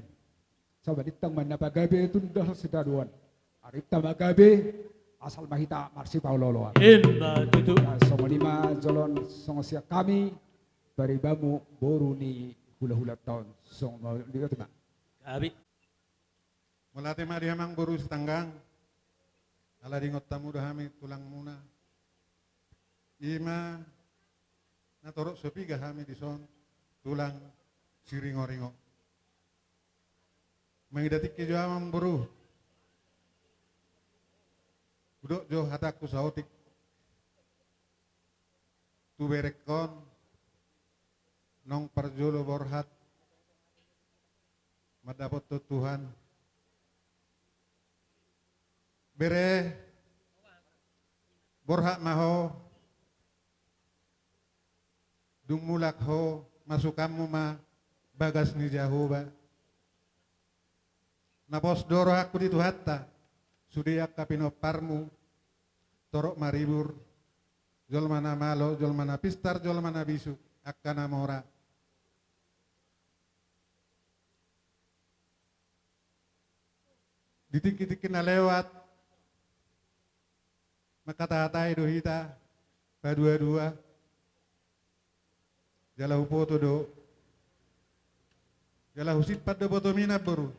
sabaditang man napagabe tunda sa daduan arita magabe asal mahita marsi paulolo Matutu. songo lima jolon songo siya kami paribamu boru ni hula-hula taon songo lihat ma Gabi. Mula tema dia mang boru setanggang ala dingot tamu dahami tulang muna ima natorok sepi gahami dison tulang siringo-ringo mengidatik ke jo amang boru udok jo hataku sautik tu berekon nong parjolo borhat madapot tu Tuhan bere borhak maho dung mulak ho masukamu ma bagas ni jahuba napos doro aku di tuhatta sudiak kapinoparmu torok maribur jol mana malo jol mana pistar jol mana bisu akkana mora ditik-tikin na lewat makatahatay dohita padua-dua jala upoto do jala husit pada boto mina baru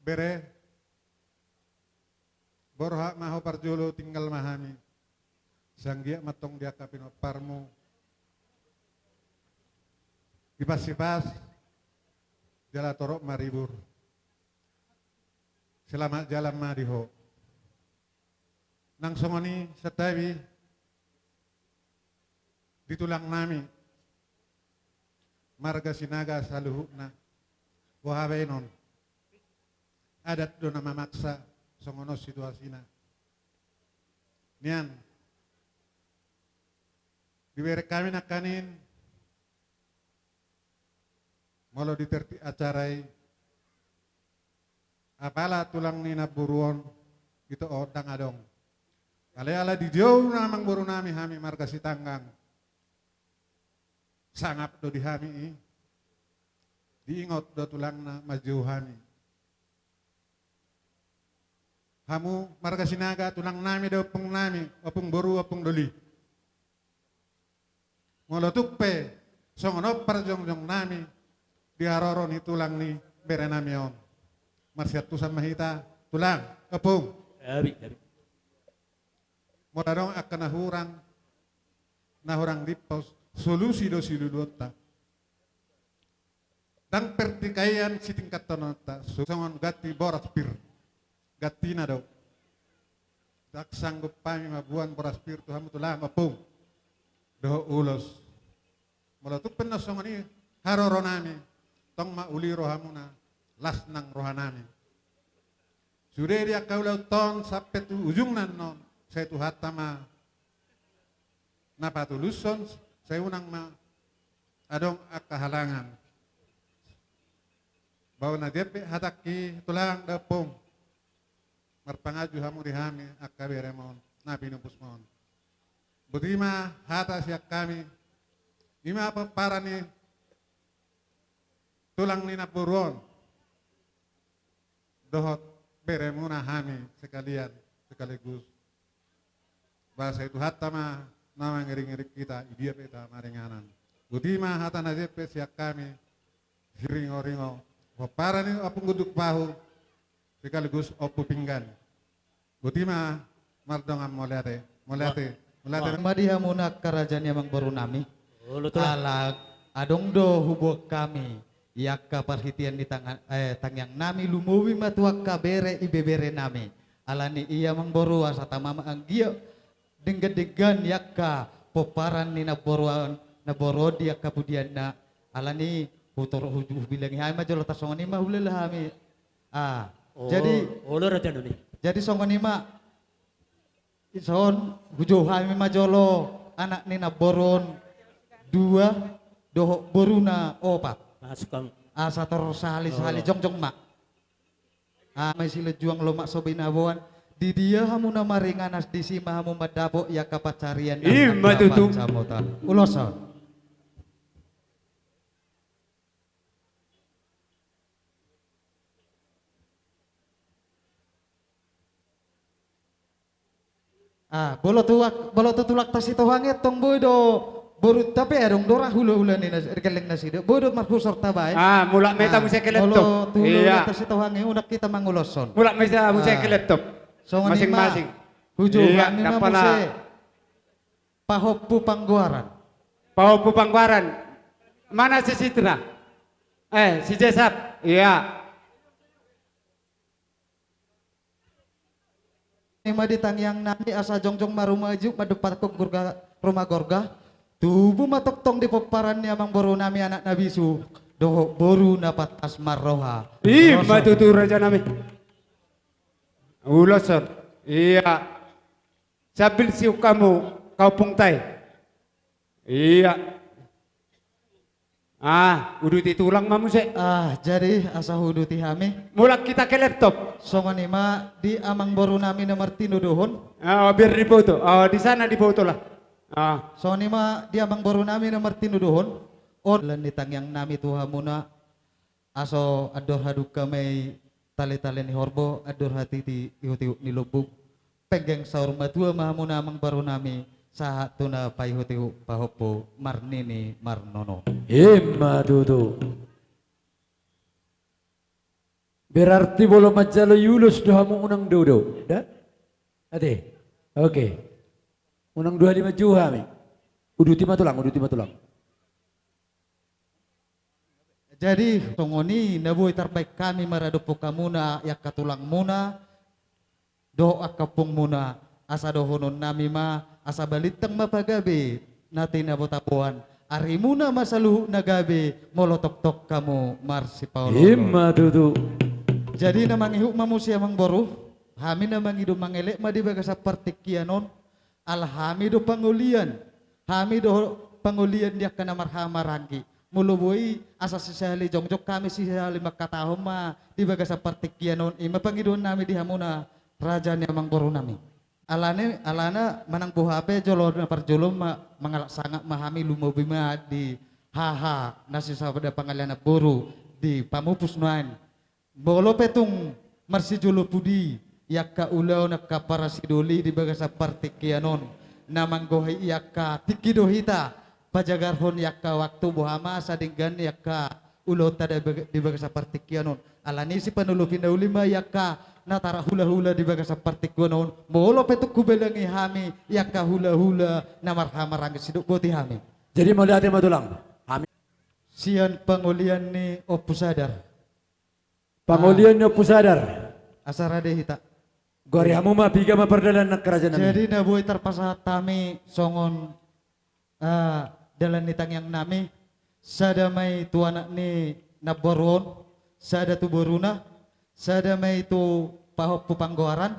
bere borha maho parjolo tinggal mahami sanggia matong dia kapino parmu ipas-ipas jala torok maribur selamat jalan madiho nang songoni setawi ditulang nami marga sinaga saluhukna wahabenon adat do nama maksa songono situasina nian diberi kami nakanin molo diterti acarai apala tulang nina buruon itu odang adong ala di jauh namang buru nami hami marga sitanggang sangap do di hami diingot do tulang na maju hami hamu marga sinaga tulang nami do opung nami opung boru opung doli ngolo tukpe songono parjong-jong nami diaroro ni tulang ni bere nami on marsiat tusan mahita tulang opung modadong akan nahurang dipos solusi do siludota dan pertikaian si tingkat tonota songon gati boras pir gatina do tak sanggup pami mabuan boras pir tuhamu tulang opung doh ulos meletup penas songon ini haroro nami tong ma uli rohamuna las nang rohanami sudah dia kaulau ton sampai tu ujung nan non saya tu hatama napa tu luson saya unang ma adong akahalangan bawa na depe hataki tulang dapong marpangaju hamu dihami akaberemon nabi numpus mon budima hata siak kami lima apa para ni tulang ni napuron dohot beremuna hami sekalian sekaligus bahasa itu hatta mah nama ngeri-ngeri kita dia peta maringanan budima hata najepe siak kami ringo-ringo para ni apung guduk pahu sekaligus opu pinggan budima mardongan molate madiha munak kerajaan yang baru nami ala adong do hubuk kami yakka parhitian di tangan tangyang nami lumuwi matuak kabere ibebere nami alani iya mangboru asata mama anggia denggedegan yakka poparan ni naboruan naborodi yakka pudian na alani putor hujuh bilang hai majolo tasongoni mah ulelah hami jadi songoni mah ison hujuh hami majolo anak ni naboron dua dohok boruna opat masukang asator sahali jongjong mak may sila juang lomak sobinabuan di dia hamu na maringanas di sima hamu madabo ya kapacarian matutu samota uloson bolo tulak tas itu hangit tong bodo boru tapi adong dora hula-hula ni rekeleng nasi do bodo marhusor tabay mulak meta musik laptop iya tas itu hangit unak kita manguloson mulak meta musik laptop masing-masing hujo kami musik pahopu pangguaran mana si Citra si Jesap iya Ima ditangyang nami asa jongjong marumaju madepat ko rumah gorga tubuh matok tong di peparan amang boru nami anak nabisu doh boru dapat asmar roha matutu raja nami uloson iya sabil siu kamu kau pungtai iya uduti tulang mamuse jadi asa huduti hami mulak kita ke laptop songon ima di amang boru nami nomor tinu dohon biar dipoto di sana dipoto lah songon ima di amang boru nami nomor tinu dohon lan ditangyang nami tuhamuna aso ador haduk kami tali-tali ni horbo ador hati ti ihuti ni lubuk penggeng saur matua mahamuna amang boru nami sahat tuna paihutiu pahopo marnini marnono matutu Berarti bolo majalo yulus dohamu unang dodo. Dah? Ade. Oke. Unang 25 juhami. Uduti matulang. Jadi tongoni nabuhi terbaik kami maradupo kamuna yak katulang muna doa kapung muna asa dohonon nami ma asa balitang mapagabi natin nabotapuan ari muna masaluhu nagabi molotok-tok kamu Marsi Paulo. Himma tutu. Jadi namang ihuk mamusia mang boru hami namang hidup mangelek ma di baga saperti kianon alhami do pangulian hami do pangulian dia kana marhama rangki mulubui asa sisali jongjok kami sisali makatahom ma di baga saperti kianon ima pangidon nami di hamuna raja namang boru nami alana manang buhape jolor na parjolom mangalak sangat mahami lumobi ma di haha nasi sabada pangalian boru di pamupus nuan bolo petung marsi jolo pudi yakka ulaw nakka para sidoli di baga saperti kianon namang gohi yakka tikido hita pajagarhon yakka waktu buhama sadinggan yakka ulo tada di baga saperti kianon alani si panulupin daulima yakka natara hula-hula di baga saperti kianon bolo petuk kubelangi hami yakka hula-hula namarhama rangga siduk boti hami. Jadi mau lihat matulang. Hami. Sian pangulian ni opusadar. Pangulian ni opusadar. Asarade hita. Gori hamu ma biga ma perdalan nak kerajaan nami. Jadi nabuhi terpasa tami songon dalan nitang yang nami sadamai tu anak ni naboron sada tu boruna sadamai tu pahop pupanggoaran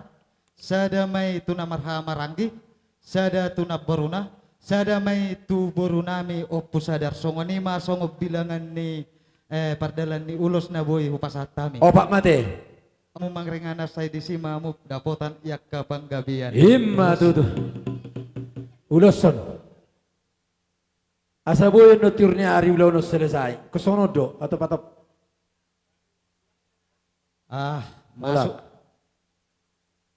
sadamai tu namarha maranggi sada tu naboruna sadamai tu borunami opus sadar songoni ma songo bilangan ni pardalan ni ulos nabuhi hupasat tami. Opak mate. Kamu mangringana say di simamu dapotan yakka panggabian. Himma tutu. Uloson. Asa boy no turnya ari ulo no selesai. Kesono do atau patop. Masuk.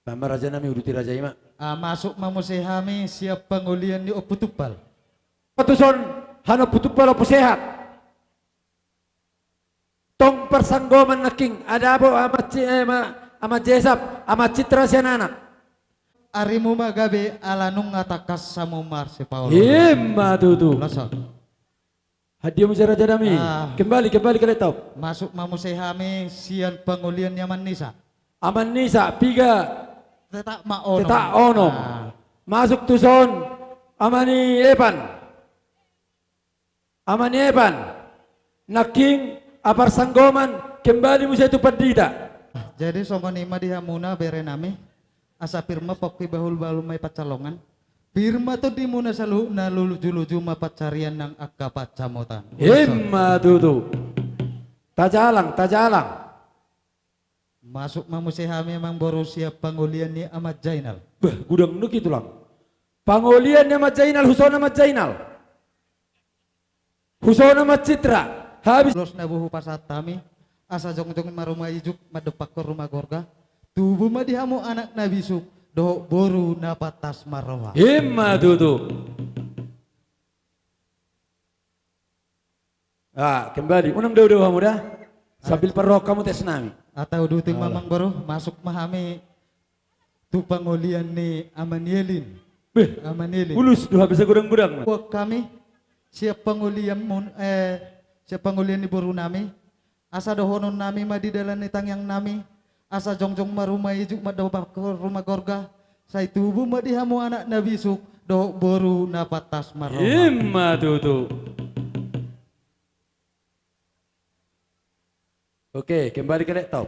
Nama raja nami uduti raja ima. Masuk mamusehami siap pangulian di oputupal. Patuson hana putupal opo sehat. Tong persanggoman naking ada abo ama jesap ama citra siananak. Arimu magabe alanung ngatakas samu Marsi Paulo. Himma tutu. Lasa. Hadiah musa raja nami. Kembali kalian tahu. Masuk mamusehami sian pangulian Yaman Nisa. Aman Nisa piga Tetak maonom. tetak onom. Masuk tuson amani Epan. Naking apar sanggoman kembali musa itu perdita. Jadi songonima di hamuna bere nami asa firma pokpi bahul may pacalongan firma to di muna salu na luluju mapacarian ng akka pacamotan. Himma tutu. Tajalang. Masuk mamusehami memang boru siap pangulian ni Ahmad Jainal. Gudang nuk itu lang. Pangulian ni Ahmad Jainal, Husona Ahmad Jainal. Husona Ahmad Citra. Habis Los nabuhu pasat tami asa jongjong marumah ijuk madepak ke rumah gorga. Tubuh madihamu anak Nabi Suk do boru napatas maroha. Himma tutu. Kembali. Unang daw kamu dah. Sambil perok kamu tes nami. Atau duting mamang baru masuk mahami tu pangulian ni Amanielin. Amanielin. Ulus dua bisa gudang-gudang. Kami siap pangulian siap pangulian ni boru nami. Asa dohonon nami madi dalan nitang yang nami. Asa jongjong marumai juk madawak ke rumah gorga. Say tubuh madihamu anak Nabi Suk do boru napatas maroha. Himma tutu. Oke, kembali ke laptop.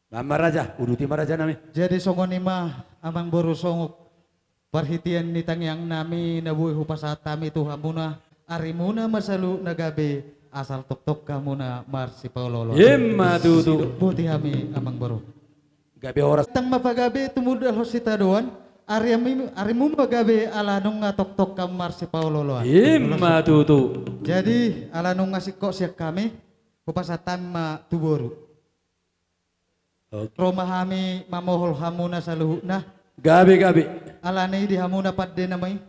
Mama Raja, uduti Raja nami. Jadi songonima amang boru songok perhitian nitang yang nami nabuhi hupasatami tu hamuna arimuna masalu nagabe asal tok kamuna Marsi Paulo. Himma tutu. Buti hami amang boru. Gabe horas. Tang mapagabe tumudal hosita doan arimu magabe alanung ngatok-tok kam Marsi Paulo. Himma tutu. Jadi alanung ngasih kok siak kami hupasatan ma tuboru. Roma hami mamohol hamuna saluhuna. Gabe. Alani di hamuna padde namai.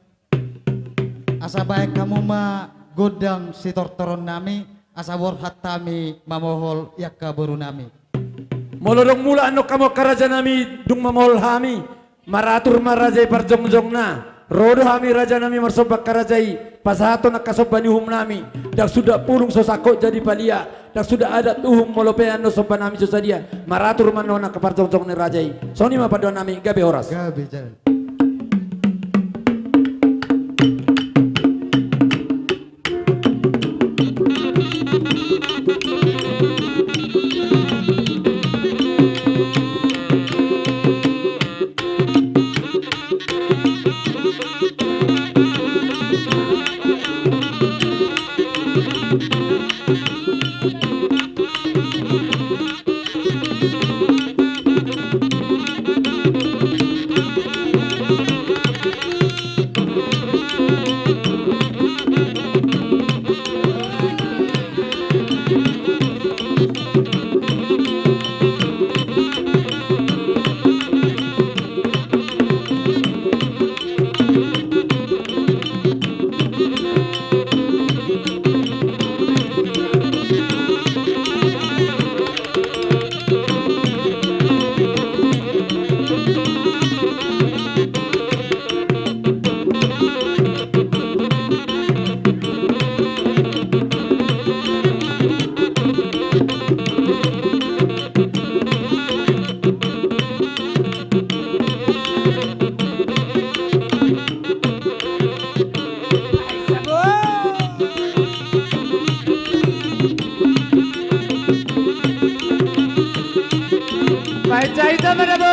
Asa baik kamu ma godang si tortoron nami asawor hatami mamohol yakka borunami. Molodong mula ano kamo karaja nami dung mamol hami maratur marajay parjongjong na rodo hami raja nami marsobak karajai pasahato nakasobani hum nami dak sudah pulung sosako jadi palia dak sudah ada tuhum molopean no soban nami susadia maratur manona kaparjongjong ni rajai soni mapadon nami gabe horas Gabe jalan. Baca itu mana bu?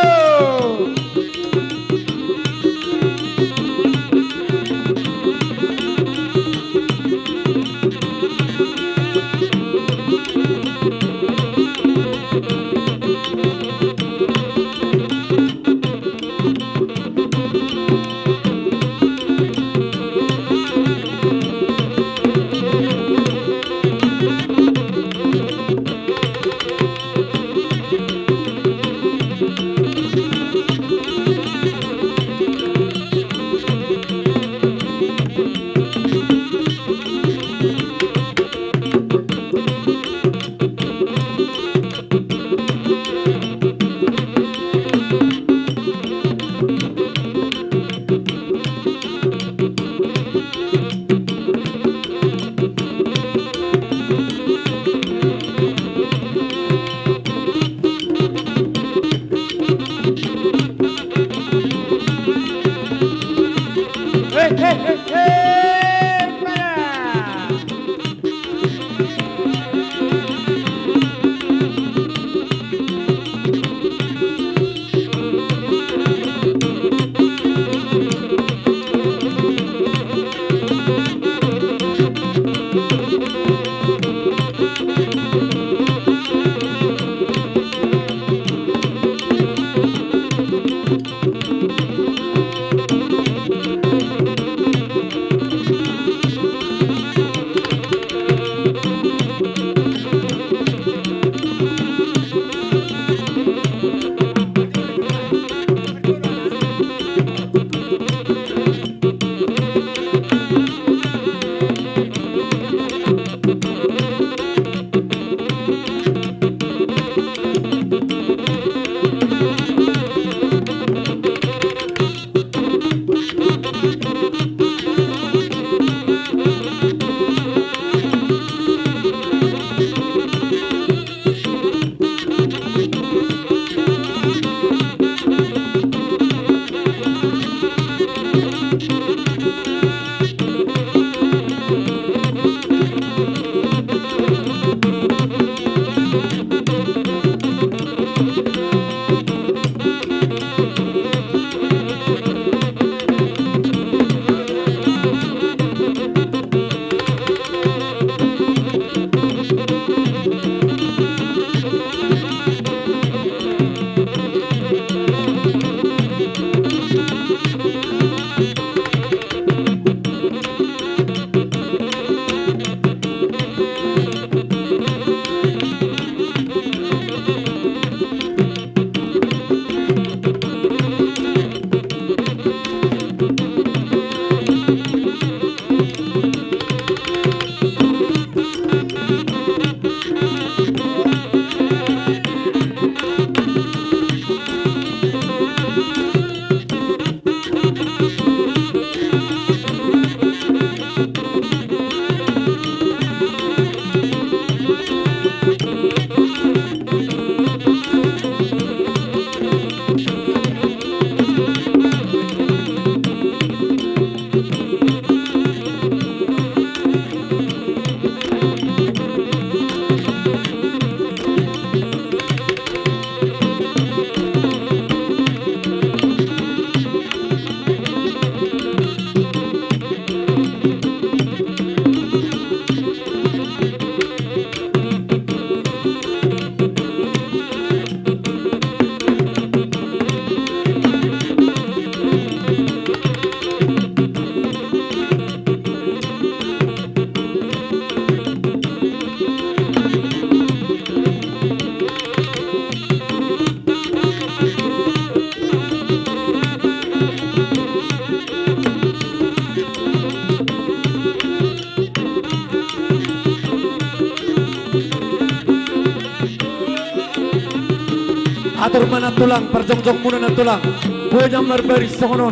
atur mana tulang, perjongjong muna na tulang. Punya merbaris songonon.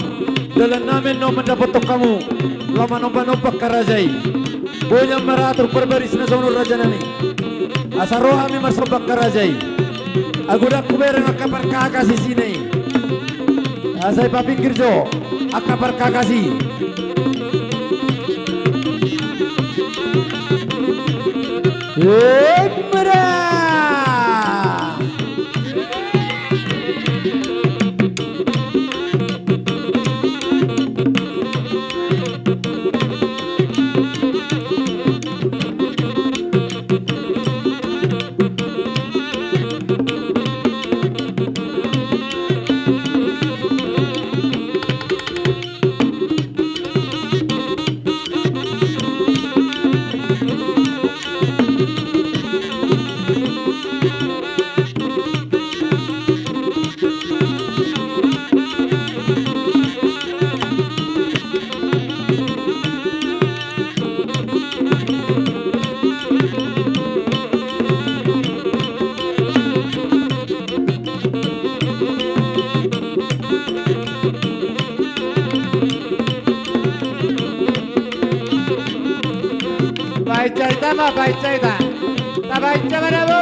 Dalam namin no mendapat kamu. Lama nomba karajai. Punya meratur perbaris na songonon raja nani. Asaro kami masobak karajai. Agudak kuberang akapar kakasi sini. Asai papinggir jo. Akapar kakasi. Merah. Baik cerita mah baik cerita. Tak baik cerita mana bu?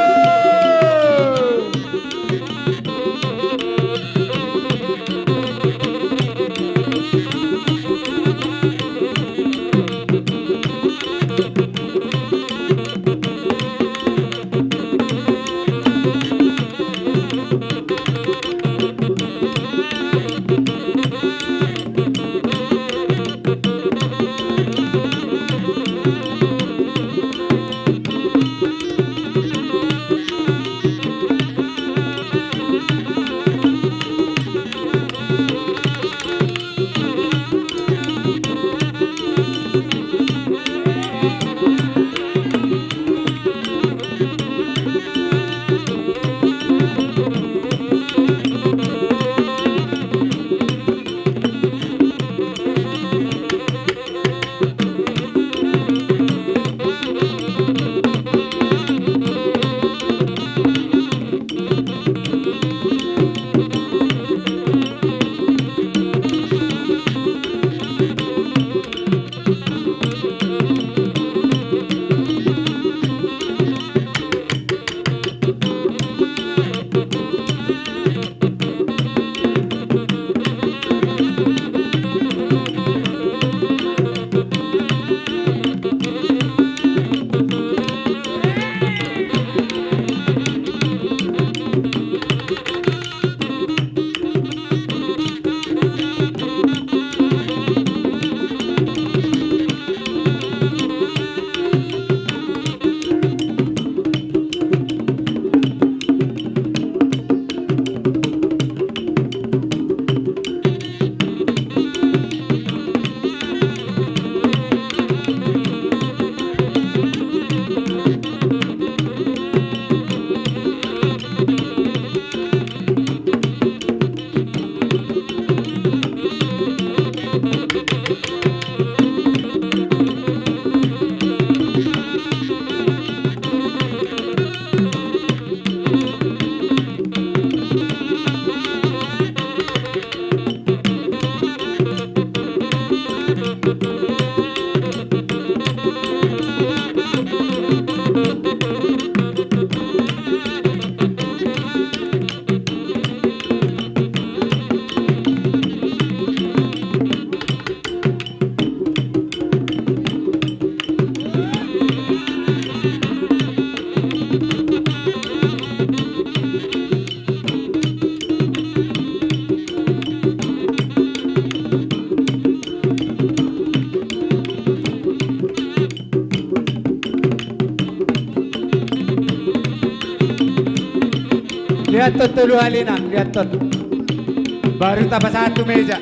Lihat tuh dulu Alina, lihat tuh. Baru tambah satu meja.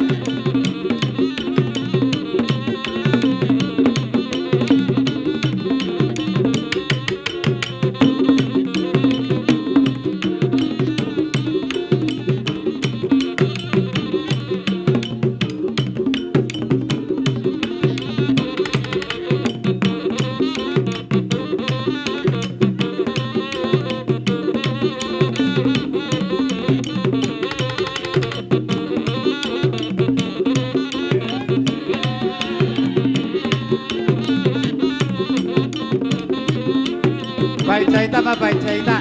Baik cerita Pak, baik cerita.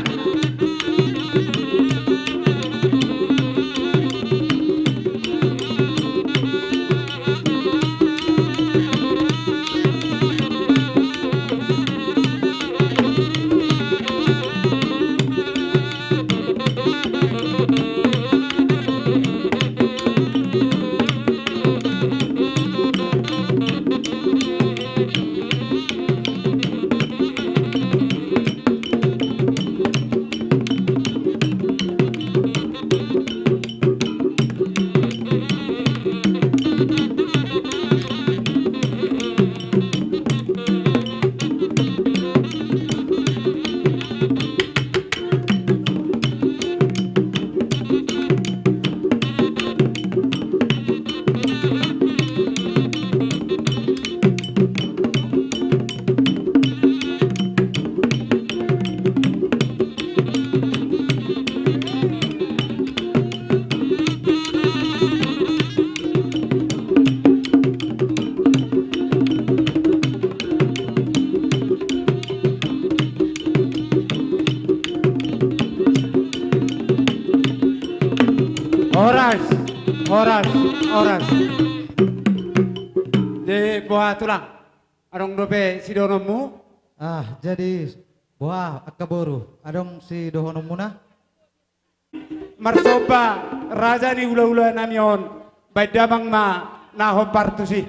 Oras. Di buah tulang. Arong dope si donomu. Jadi buah akaboru. Adong si dohonomuna. Marsoba raja ni ula-ula namion. Baik damang ma nahom partusi.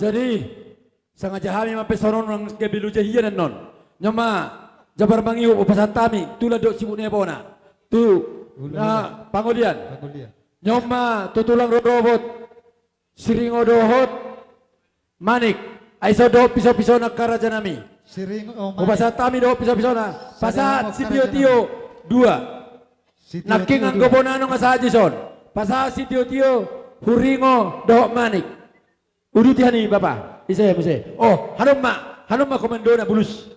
Jadi sengaja kami mampai soron orang kebilu jahia dan non. Nyama jabar mangiu upasan tami tula dok sibuk nepona. Tu na pangodian. Nyama tutulang robot siringo dohot manik aiso do piso-piso nak karaja nami. Siringo Upasan tami do piso-piso na. Pasat si tio dua. Nakingan gobonano ngasaji son. Pasat si tio huringo dohot manik. Uduti hani Bapak, isa muse. Oh, hanumma komando na bulus.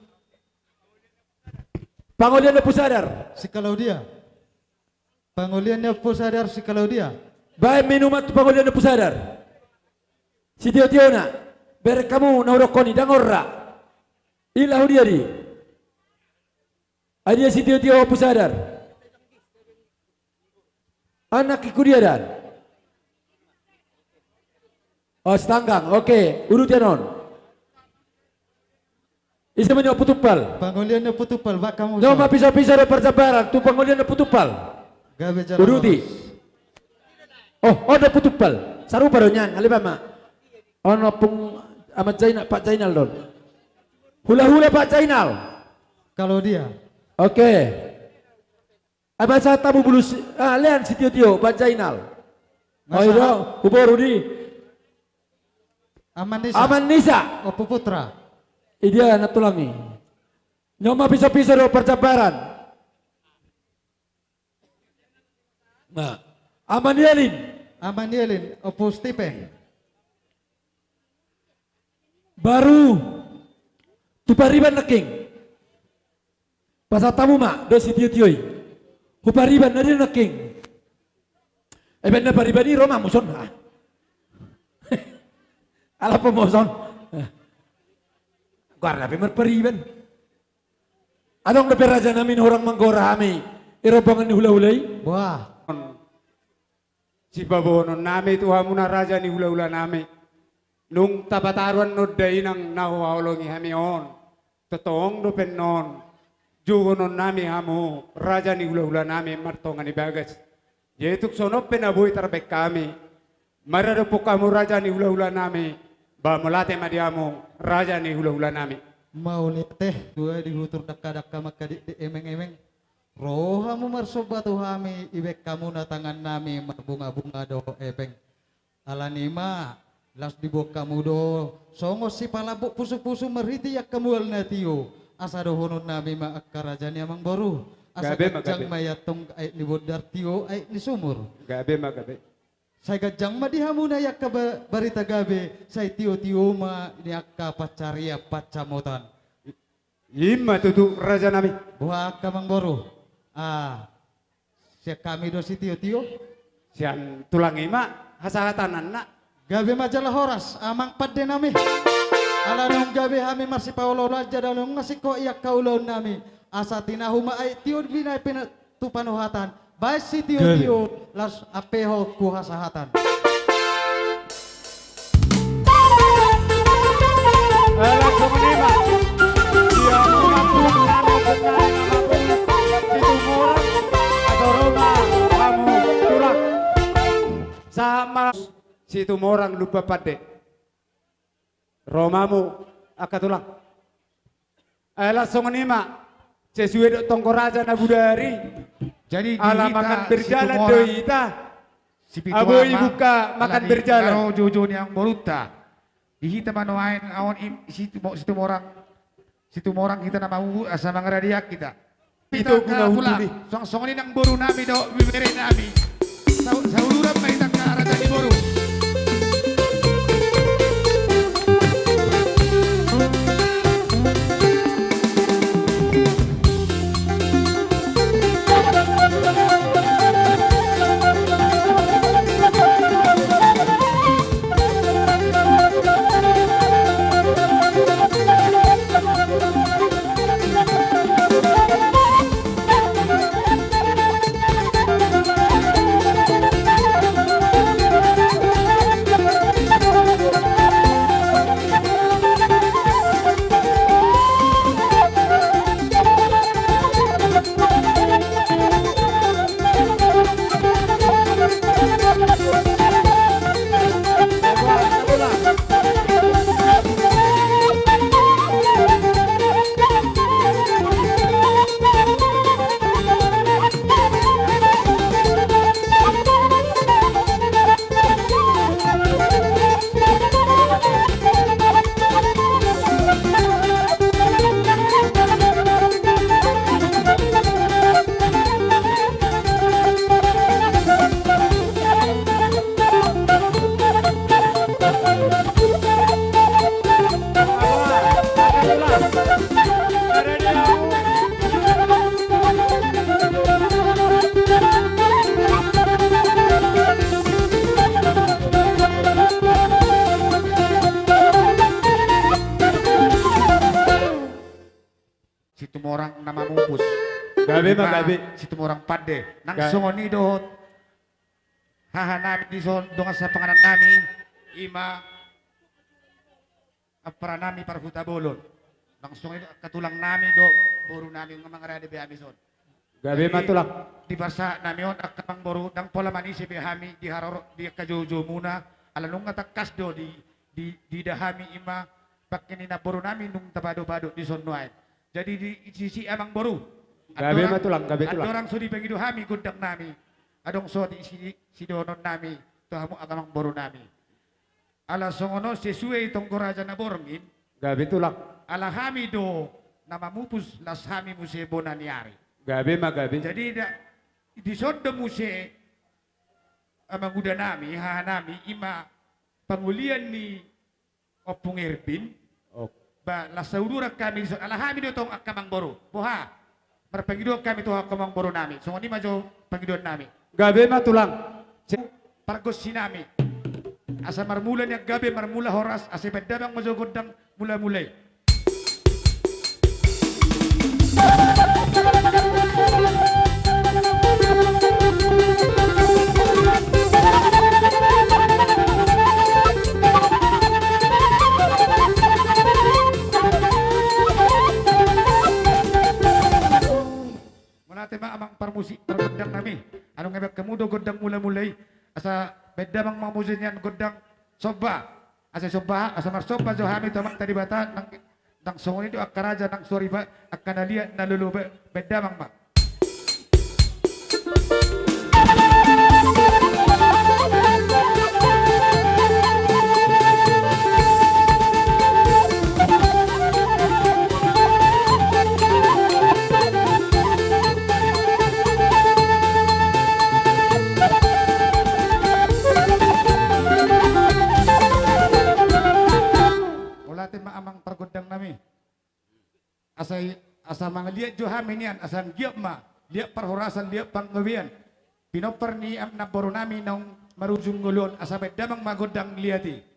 Pangolian na pusadar. Si Claudia. Pangoliannya pusadar si Claudia. Bae minumat pangolian na pusadar. Si Tio na. Ber kamu na urokoni dangorra. Ilahu dia di. Adia si Tio pusadar. Anak ikudiadan. Oh setanggang, oke. Urut ya non. Isa menyo putupal. Pangulian na putupal ba kamu? Nyoma pisah-pisah do percabaran. Tu pangulian na putupal. Gabe jalan. Uruti. Oh, ada putupal. Sarupa do nyan. Alip mak. Ono pung amat Zainal, Pak Zainal don. Hula-hula Pak Zainal. Kalau dia. Oke. Abang saya tamu bulu lian si Tio Pak Zainal. Oh iya, Hubor Rudi. Aman Nisa. Aman Nisa. Opo Putra. Dia anak tulangi. Nyoma pisah-pisah do percabaran. Nah, Aman Yelin. Aman Yelin. Opo Stephen. Baru Tupariban Neking. Pasal tamu mak do si Tio. Hupariban na rin Neking. Ben na pariban ni Roma muson ha. Ala po muson. Guarda pe merpariban. Adong na peraja namin orang manggora kami. Irobangan ni hula-hulay. Wah. Si babonon nami tuhamu na raja ni hula-hula nami. Nung tapataruan no day nang nahuhulungi kami on. Totoong no penon. Jugonon nami hamu raja ni hula-hula nami martongan ni bagas. Yetuk sono penabuhi tarbek kami. Marado po kamu raja ni hula-hula nami. Ba mulate madiamu raja ni hula-hula nami. Mau lihat teh dua dihutur dakka-dakka maka di emeng-emeng. Rohamu marsobatu hami ibek kamu na tangan nami marbunga-bunga do epeng. Alanima las dibok kamu do songo si palabok pusu-pusu merhiti yak kamu alnatio. Asa do honun nami ma akkarajani amang boru. Asa gajang mayatong ay ni bodartio ay ni sumur. Gabe magabe. Saya gajang ma dihamuna yak ka barita gabe. Saya tio-tio ma ni akka pacaria pacamotan. Ima tutu raja nami. Buah kamang boru. Siya kami do si tio-tio. Sian tulang ima hasahatanan na. Gabe majalah horas amang padde nami. Ala nung gabe hami masih paulo raja dalong ngasih ko iyak kaulon nami. Asa tinahuma ay tio binay pinatupanuhatan. Baik si tio-tio las apeho kuhasahatan. Alah kumenima. Dia mengampun nami benar situ murang atau rumah kamu tulang. Sama situ morang lupa pade. Romamu akatulang. Alah songonima. Sesuai dok tongko raja na budari. Jadi ala makan berjalan doi ita. Aboy buka makan berjalan. Karo jojo yang boruta. Dihita manoain awan situ morang kita nama asa mangradiak kita. Itu guna hutuli. Song ini nang boru nami do bibere nami. Sauluran kita ke raja di boru. Situ orang nama mupus. Gabe mah gabe. Situ orang pade. Nang songon ni do. Haha nami di son donga sa panganan nami. Ima para nami para huta bolon. Langsung itu katulang nami do boru nami ngomong ada behami son. Gabi matulak. Di basa nami on akamang boru dang pola manisi behami di haroro di kajojo muna alanung ngatakas do di dahami ima pakai na boru nami nung tabado-bado di sonnuai. Jadi di sisi amang boru. Gabi matulang, gabi Ada tulang. orang sudi pengidu hami gudang nami. Adong so di si donon nami tuhamu agamang boru nami. Ala songono sesuai itong koraja na borongin. Gabi tulak. Ala hami do nama mupus las hami muse bonaniari. Gabi magabi. Jadi di sondo muse amang uda nami ha nami ima pangulian ni opung Erbin. Oh. Ba lasaudura kami ala hami do tong akamang boru. Boha. Marpangido kami to akamang boru nami. So ni majo pangido nami. Gabi matulang. Pargos sinami. Asa marmula niya gabi marmula horas asa bedamang majo godang mula-mulay. Tema amang parmusik pergodang nami anu ngebek kemudo godang mula-mulai asa beda mang mamuzinyan godang soba asa marsoba jo hami tamang tadi bata nang songoni do akaraja nang soriba akanalia nalulu beda mang mak. Amang pergodang nami asa mga liat jo haminian asan giap ma liat perhorasan liat panggawian pinoper ni am na boru nami nang marujung ngulon asa bedamang magodang liati.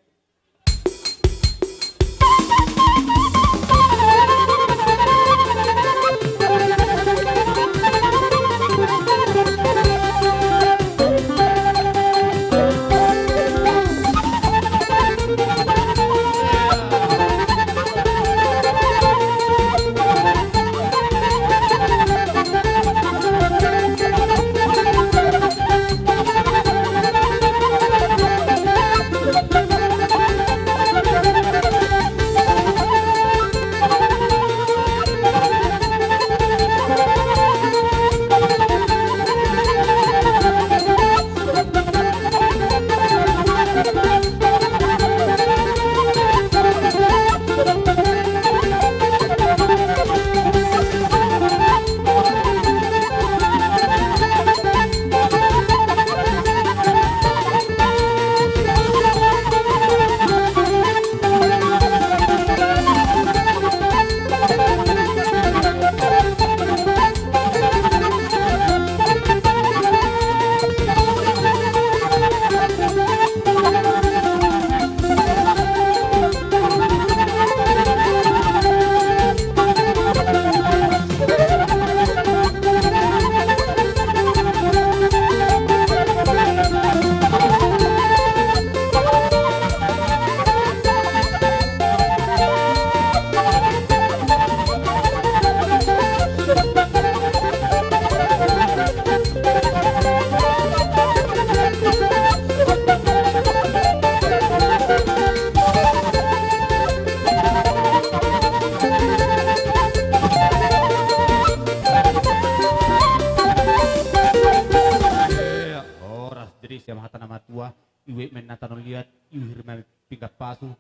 iwe menatanon lihat iwir me pingkat pasu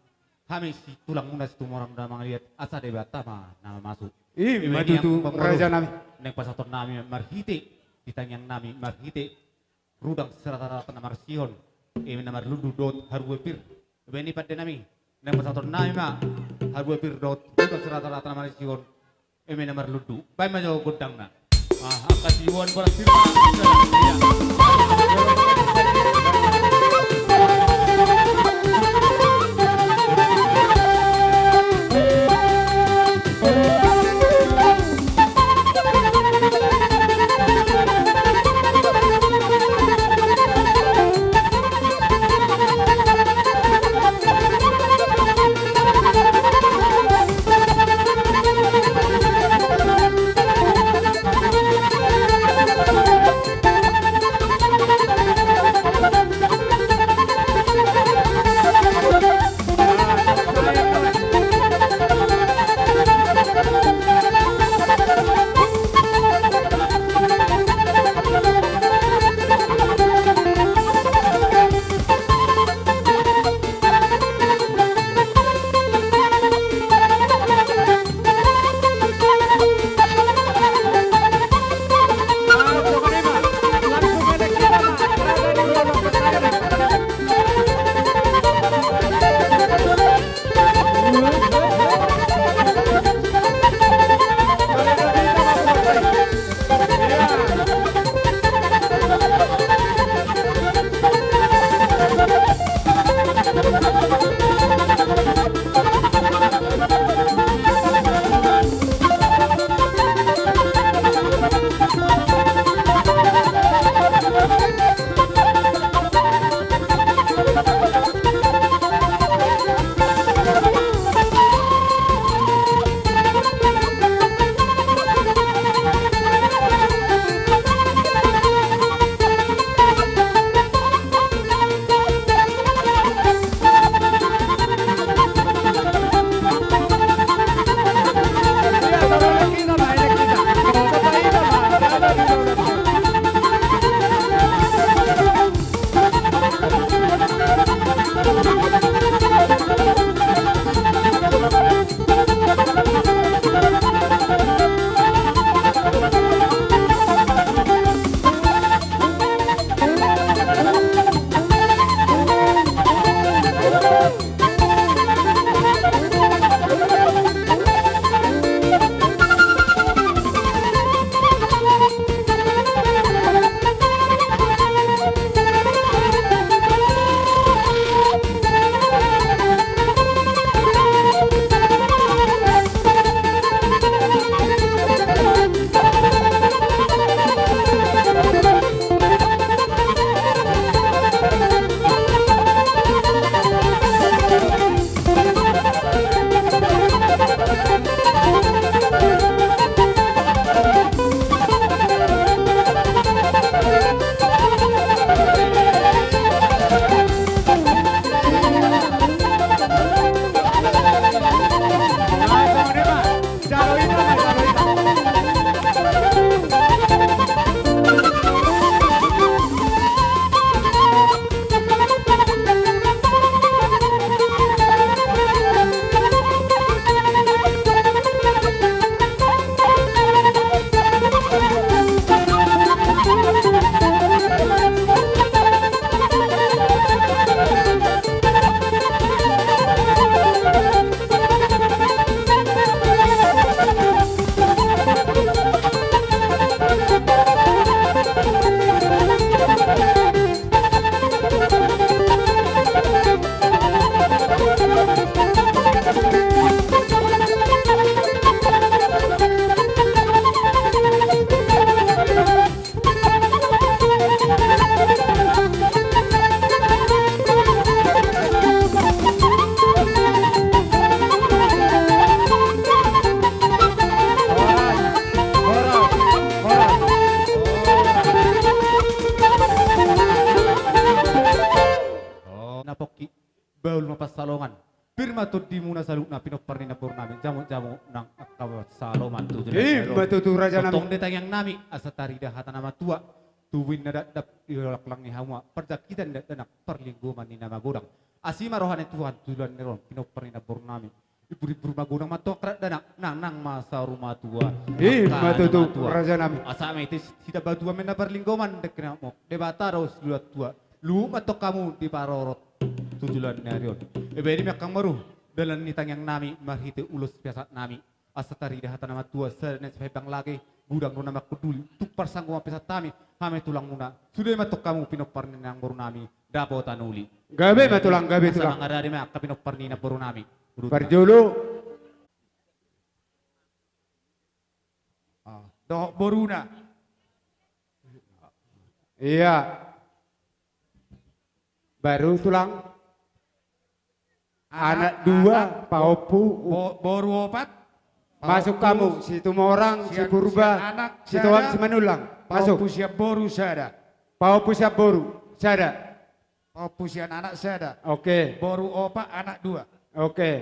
kami si tulang munas tu orang damang lihat asa de batama nama masuk maju tu raja nami neng pasator nami marhite ditanyang nami marhite rudang serata-rata namar sion namar ludu dot harwepir beni pada nami neng pasator nami ma harwepir dot rudang serata-rata namar sion namar ludu pai majo godang na akasiwan bola firma pas salongan. Pirma tu di muna salukna pinoparni na purnami jamu-jamu nang akawa saloman tu. Matutu raja nami. Totong detang yang nami asa tarida hata nama tua. Tuwin na dap ilak lang ni hawa. Perjakitan danak perlingguman ni nama godang. Asima rohani Tuhan tujuan neron pinoparni na purnami. Ibu-ibu rumah godang matokrat danak nang masa rumah tua. Matutu raja nami. Asa itu kita batu mena perlingguman dekna mo. Debataro dua tua. Lu matok kamu di parorot. Tujuan narion. Ini makang maru dalam nitang yang nami marhite ulus biasa nami asatari dah nama tua sernes hebang lagi gudang runa makudul tupar sanggup apa tami hame tulang muna sudah matok kamu pinopar yang baru nami dapo tanuli Gabe matulang gabe tulang. ada di mak pinopar nina baru nami Parjolo. Doh boruna. Iya. Baru tulang. Anak dua, paupu, Boru opat. masuk kamu, situ orang, si Siang- purba, siang anak si sada, tuan si manulang, masuk. Paupu siap boru sada. Paupu siap boru, sada. Paupu siap anak sada. Oke, Boru opat anak dua. oke.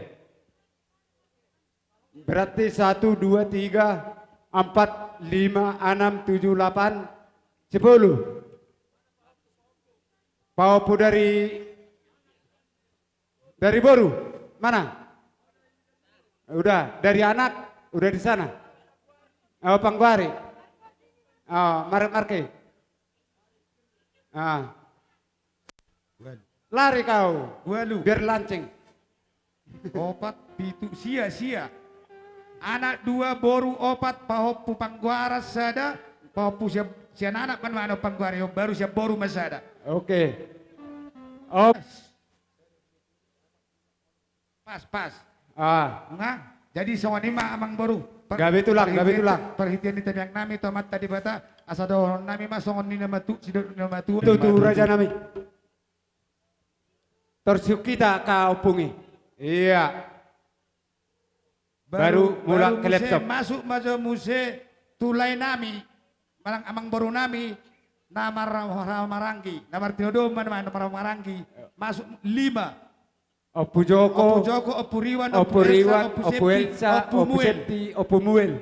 Berarti 1, 2, 3, 4, 5, 6, 7, 8, 10. Paupu dari boru, mana? Udah, dari anak, udah di sana. Oh, Pangguari. Oh, Marke. Ah. Lari kau, Walu. biar lancing. Opat pitu sia-sia. Anak dua boru opat pahopu pangguara sada. Pahopu siap anak kan mana pangguara baru siap boru masada. Oke. Oh, Pas. ah, Nga, jadi semua lima amang baru. Gabe tulang. Perhitian di yang nami tomat tadi bata asa do nami masongon ni nama tu sidot nama tu. itu raja nami. Tersiuk kita kau pungi. Iya. Baru mulak ke laptop. Masuk muse tulai nami. Malang amang baru nami. Nama Marangi. Nama Tinodo mana Marangi. Masuk 5. Opu Joko, Opu Riwan, Opu Elsa, Opu Septi, Opu Muel.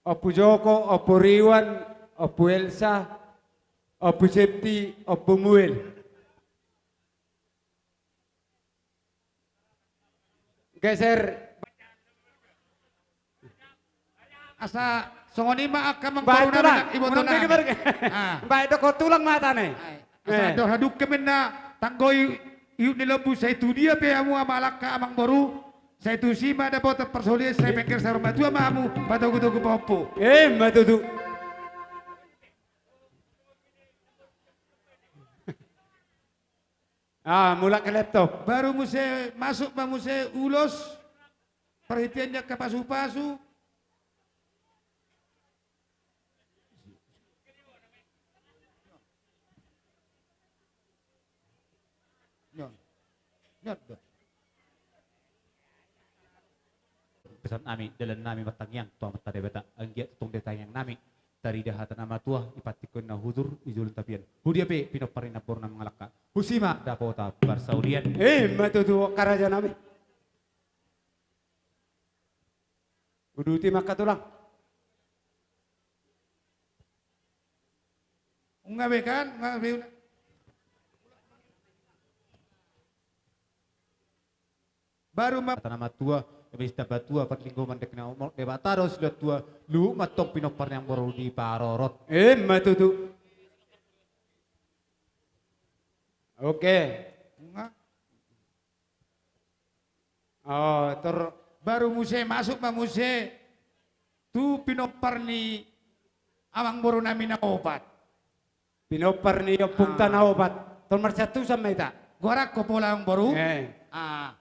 Opu Joko, Opu Riwan, Opu Elsa, Opu Septi, Opu Muel. Geser. Asa songonima akan Baik mengkoruna tulang, ibu menang tunang. pergi. Baik doko tulang mata nih. Asa do haduk kemenna tanggoi iu nilebu saya itu dia pe amu amalak ka amang baru. Saya itu sima ada bota persoalan saya pikir saya rumah tua mamu pada kutu popo. Matutu. Mulak ke laptop. Baru muse masuk muse ulos perhatiannya ke pasu-pasu. pesan nami dalam nami matangyang tua mata debata anggiat tung detayang nami dari dahata nama tua ipatikun na hudur ijulun tapian hudia pe pinoparina purna mengalaka husima dapota barsaulian Matutu karaja nami. Uduti maka tulang. Ngabe kan, ngabe. Baru kata nama tua habis dapat tua perlingkungan dekna umur debataros lihat tua lu matok pinopar yang baru di parorot Matutu. Oke. Oh, baru muse masuk muse tu pinopar ni amang baru nami na obat. pinopar ni opung tanah obat. Nomor 1 sama ita. Gorak ko pola ang baru. Ah.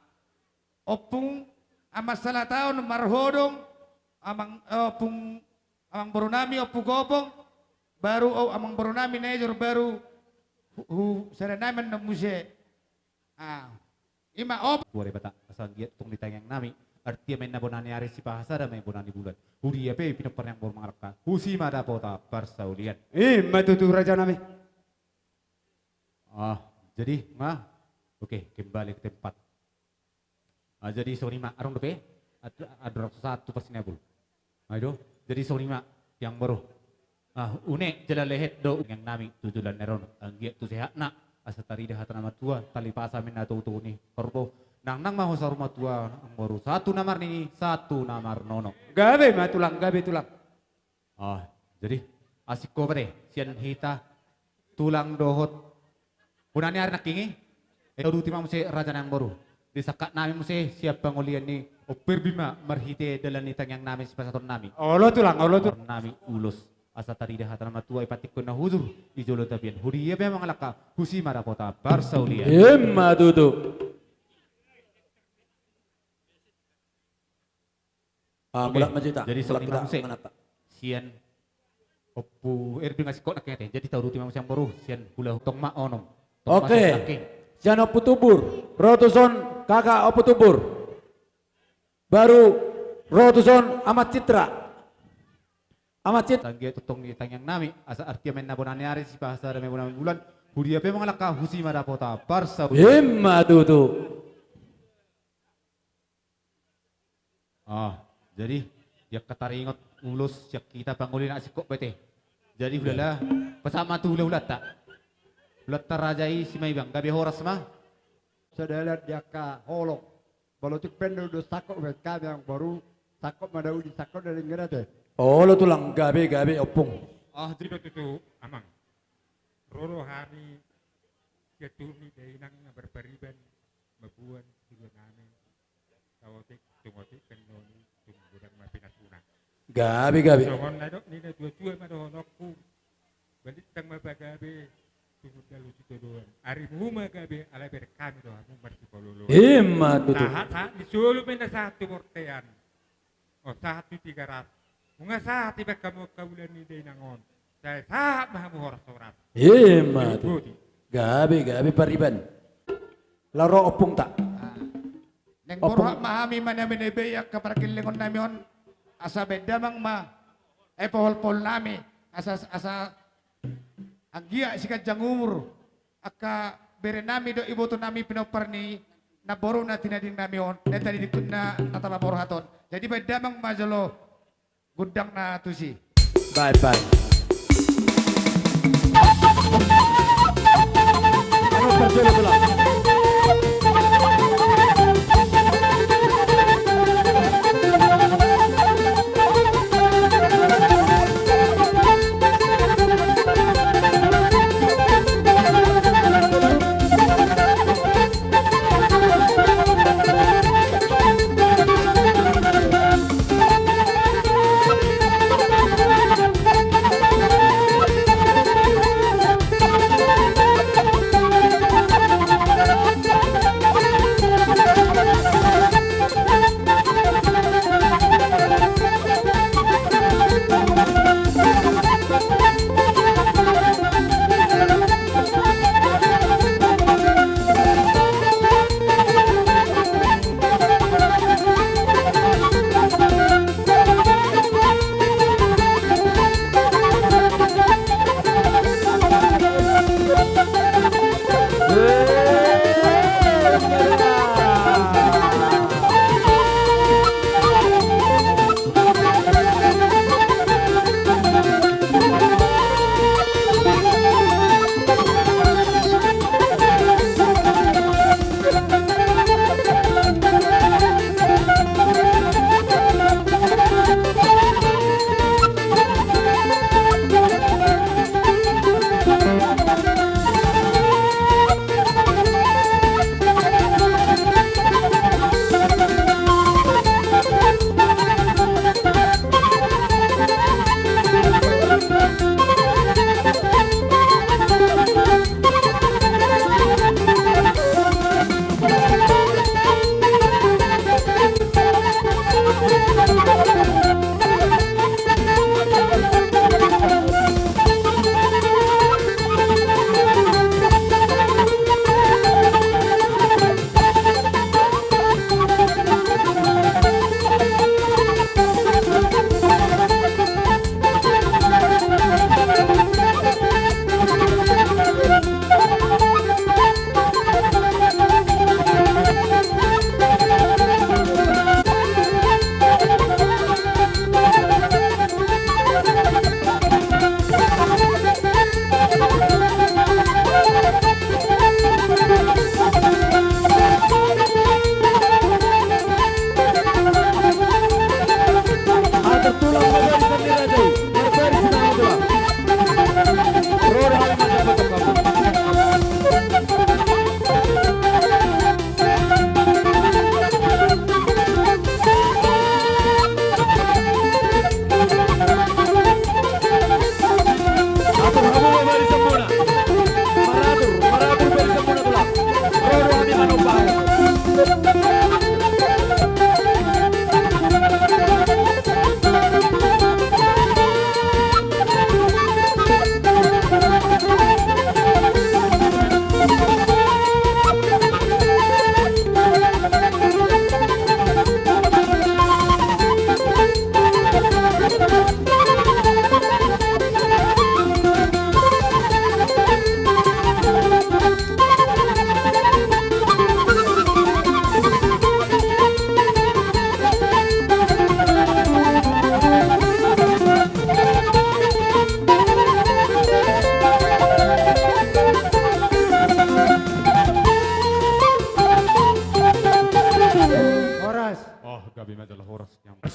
Opung amas salah tahun marhodong amang opung amang baru nami opung gopong baru amang baru nami nejor baru sada naman na muse. Ima op. Buat bata asal giat tung ditayang nami artia main na bonani ari si bahasa da main bonani bulan. Hudi apa pinapar yang bor mangalaka. Husi mada pota parsaulian. Matutu raja nami. Jadi oke, kembali ke tempat. Jadi sonima arong dope ada 100% bul. Ayo, jadi sonima yang baru. Une jala lehet do yang nami tujulan neron anggia tu sehat nak asa tari dah nama tua tali pasa minna tu ni korbo nang maho saruma tua ang baru satu namar ni satu namar nono. Gabe tulang. Jadi asik ko pare sian hita tulang dohot punani ar nakingi duti ma muse raja nang baru disakak nami muse siap pangulian ni opir bima marhite dalan nitang yang nami sipasator nami Olo tulang nami ulos asa tari dah nama tua ipatik ko na huzur ijolo tabian huriya be mangalaka husi marapota barsaulian. Matutu. Mulak macita. Jadi sorry muse sian opu erbi ngasih kok nakete jadi tahu ruti yang baru sian hula tong ma onom. Oke. Sian opu tubur. Rotuson kakak opu tubur. Baru Rotuson amat citra. Tanggia tutong ni tangyang nami asa artia men nabonani ari si bahasa da men bulan hudia pe mangalaka husi marapota barsa. Matutu. Jadi ya kataringot ulus yak kita pangulin asikok bete. Jadi hulala pasama tu hula tak. Hulat tarajai si may bang gabi horas mah. Sadalat jaka holok. Balotik pendo do sakok bet kami yang baru sakok madau di sakok dari ngerate. Olo tulang gabe opung. Jadi betul amang. Roro hari ketumi dainang berberiban mabuan juga nami. Tawotik tungotik penoni tunggudang mapinasuna. Gabe. Songon nadok ni na dua madonokku. Balik tang mabagabe tungod dalu doan. Ari muma gabe ala berkami do anu marsipololo. Matutu. Sahat disulo penda satu mortean. 1.300. Munga sa tiba kamu kaulan ni day nangon. Saya saat mahamu horas sorat. Matutu. Gabe pariban. Laro opung tak. Neng borok mahami man namin ibeyak kaparakilingon namin asa beda mang pohol-pohol nami asa anggia sikat jang umur aka bere nami do iboto nami pinopar ni naboro na tinading nami on na tadi dikun na natababoro haton jadi beda mang majolo gudang na tusi. Bye. Ano terjadi tulang?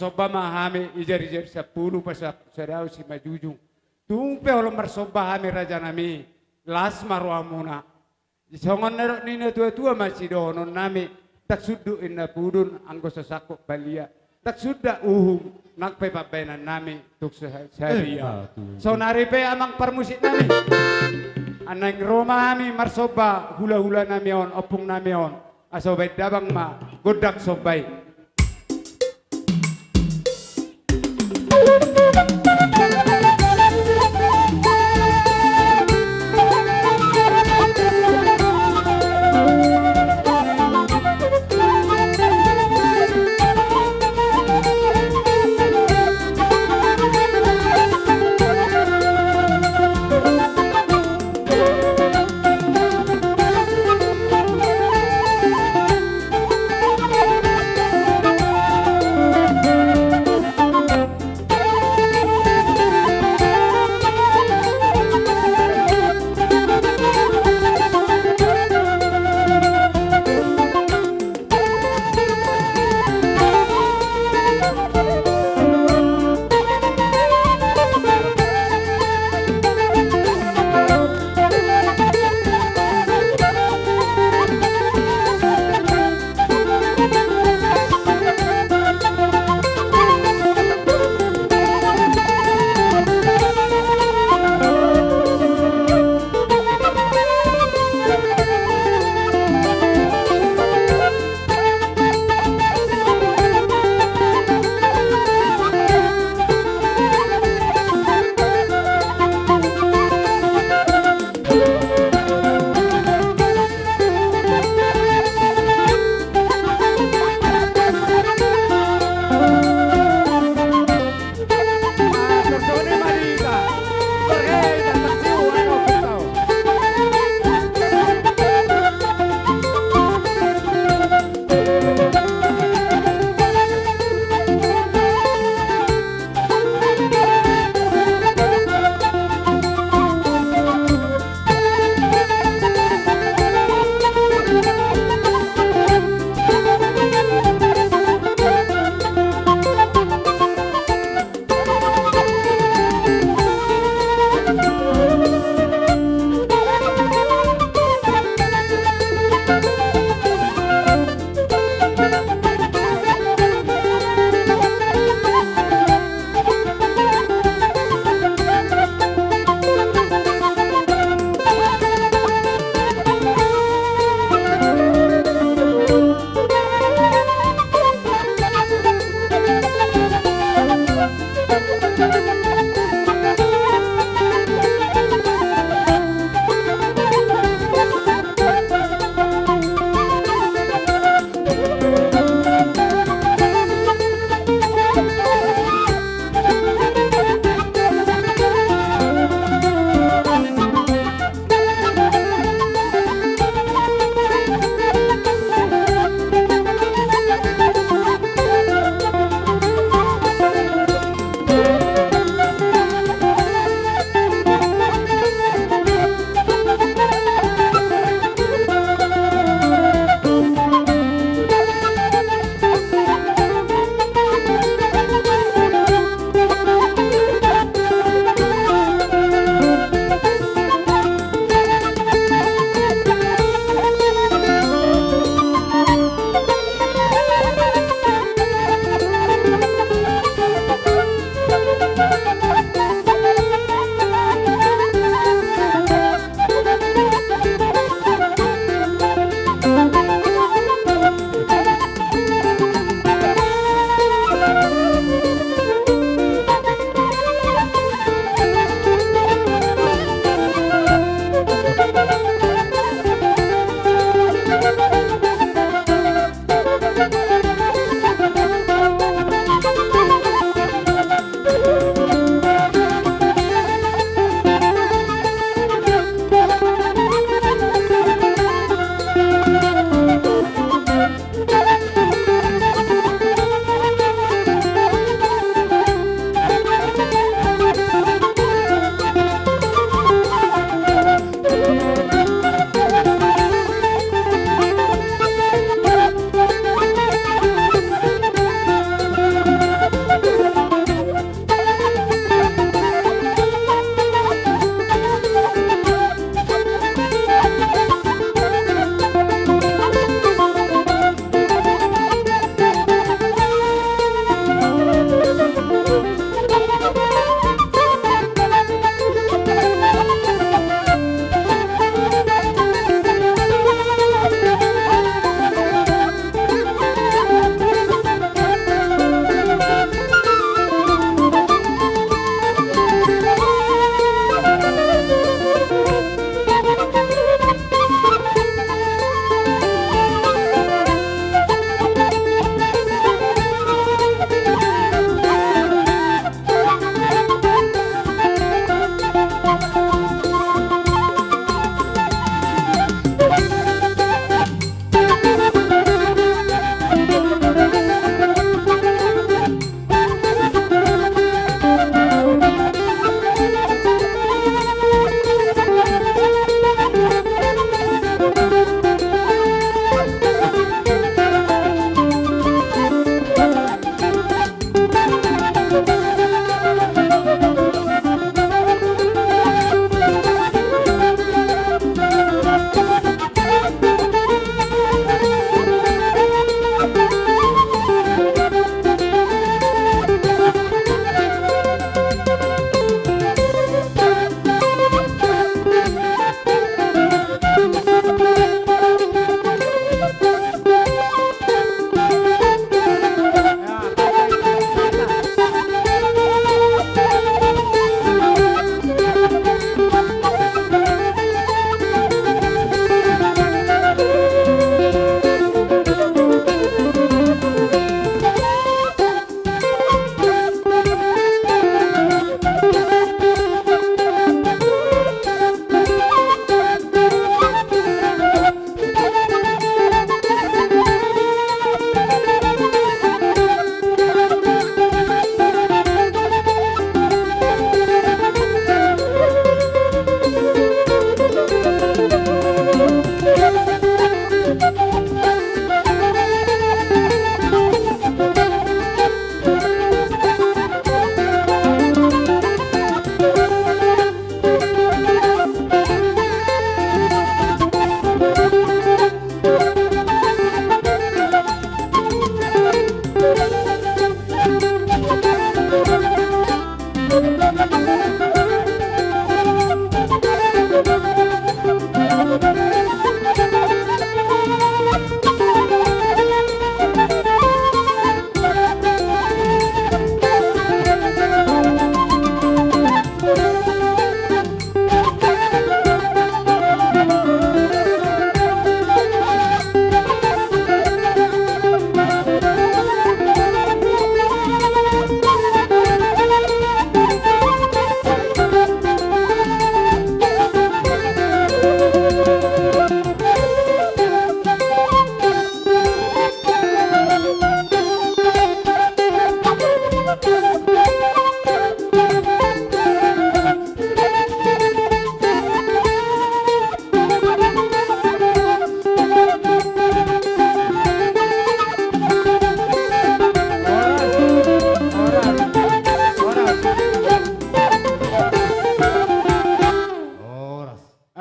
marsoba mahami ijar-ijar 10 pasap sadau si majujung. Tumpe olo marsoba hami raja nami las maruamuna. Songon nerok nina tua-tua masih donon nami tak sudu inna pudun anggo sasako balia. Tak sudah nak pe pabenan nami tuk seharia. So nari pe amang permusik nami. Anang Roma kami marsoba hula-hula nami on opung nami on. Asobay dabang ma godak sobay.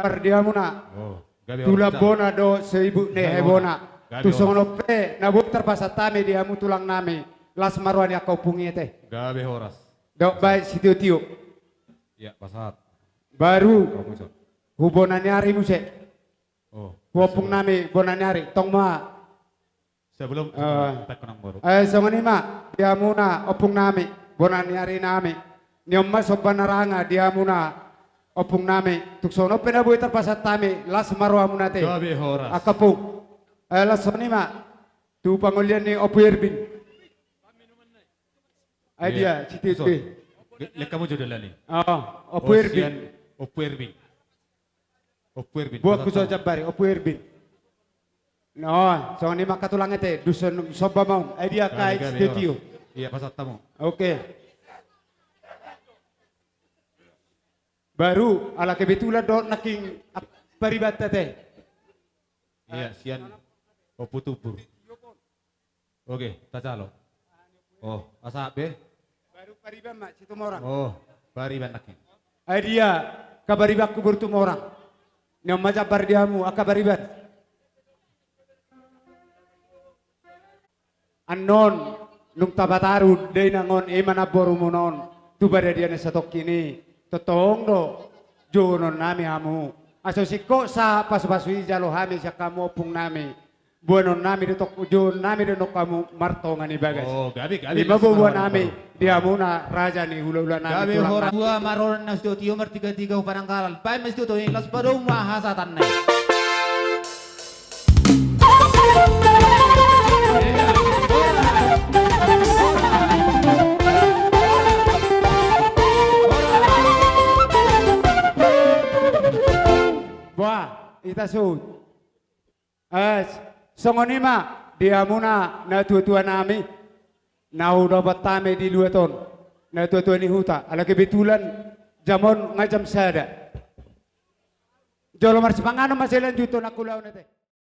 Ardiamuna. Oh, gabi Tula horas. bona do seibu ne hebona. Gabi Tu songono pe na buter pasatame diamu tulang nami. Las marwani akau pungi te. Gabi horas. Dok baik situ tiu. Ya, pasat. Baru Kamu so. hubonannya hari muse. Oh. Wapung nami bonannya hari. Tong ma. Sebelum tak kenang baru. Songoni ma diamuna opung nami. Bonannya hari nami. Nyomma sobanaranga diamuna. Opung nami. Tuk sono pena buiter pasatame. Las marwamuna te. Gabi horas. Akapung. Las soni ma. Tu pangulian ni Opu Erbin. Dia citi So, tu. lek kamu jodoh nih. Opu Erbin. Opu Erbin. Opu Erbin. Buat ku saja bari Opu Erbin. No, so ni makatulang ete dusun soba mau. Dia kai studio. Iya, pasat tamu. Oke. Baru ala kebetulan do naking paribata teh. Iya, sian Opu Tubur. Oke, tak calo. Oh, asa be? Baru pariban mak situ orang. Oh, pariban nakin. Dia kabariban ku bertemu orang. Nyom maja bardiamu akabariban. Anon nung tabataru day nangon emana borumunon. Tu pada dia satok kini. Totong do jonon nami hamu. Aso siko sa pas-pasui jalo hami sa kamu opung nami. Buanon nami detok ujon nami denok kamu martongan ibagas. Oh, gabi. Lima buah nami dia muna raja ni hula-hula nami Gabi tulang hora nami. dua maron na studio tiga uparang kalal. Pai mas studio las padung mahasatan na. Buah, ita sud. Songonima dia muna na tua-tua nami. Na udah batame di 2 ton. Na tua-tua ni huta. Ala kebetulan jamon ngajam sada. Jolo marsi pangano maselan juto na kulaw na te.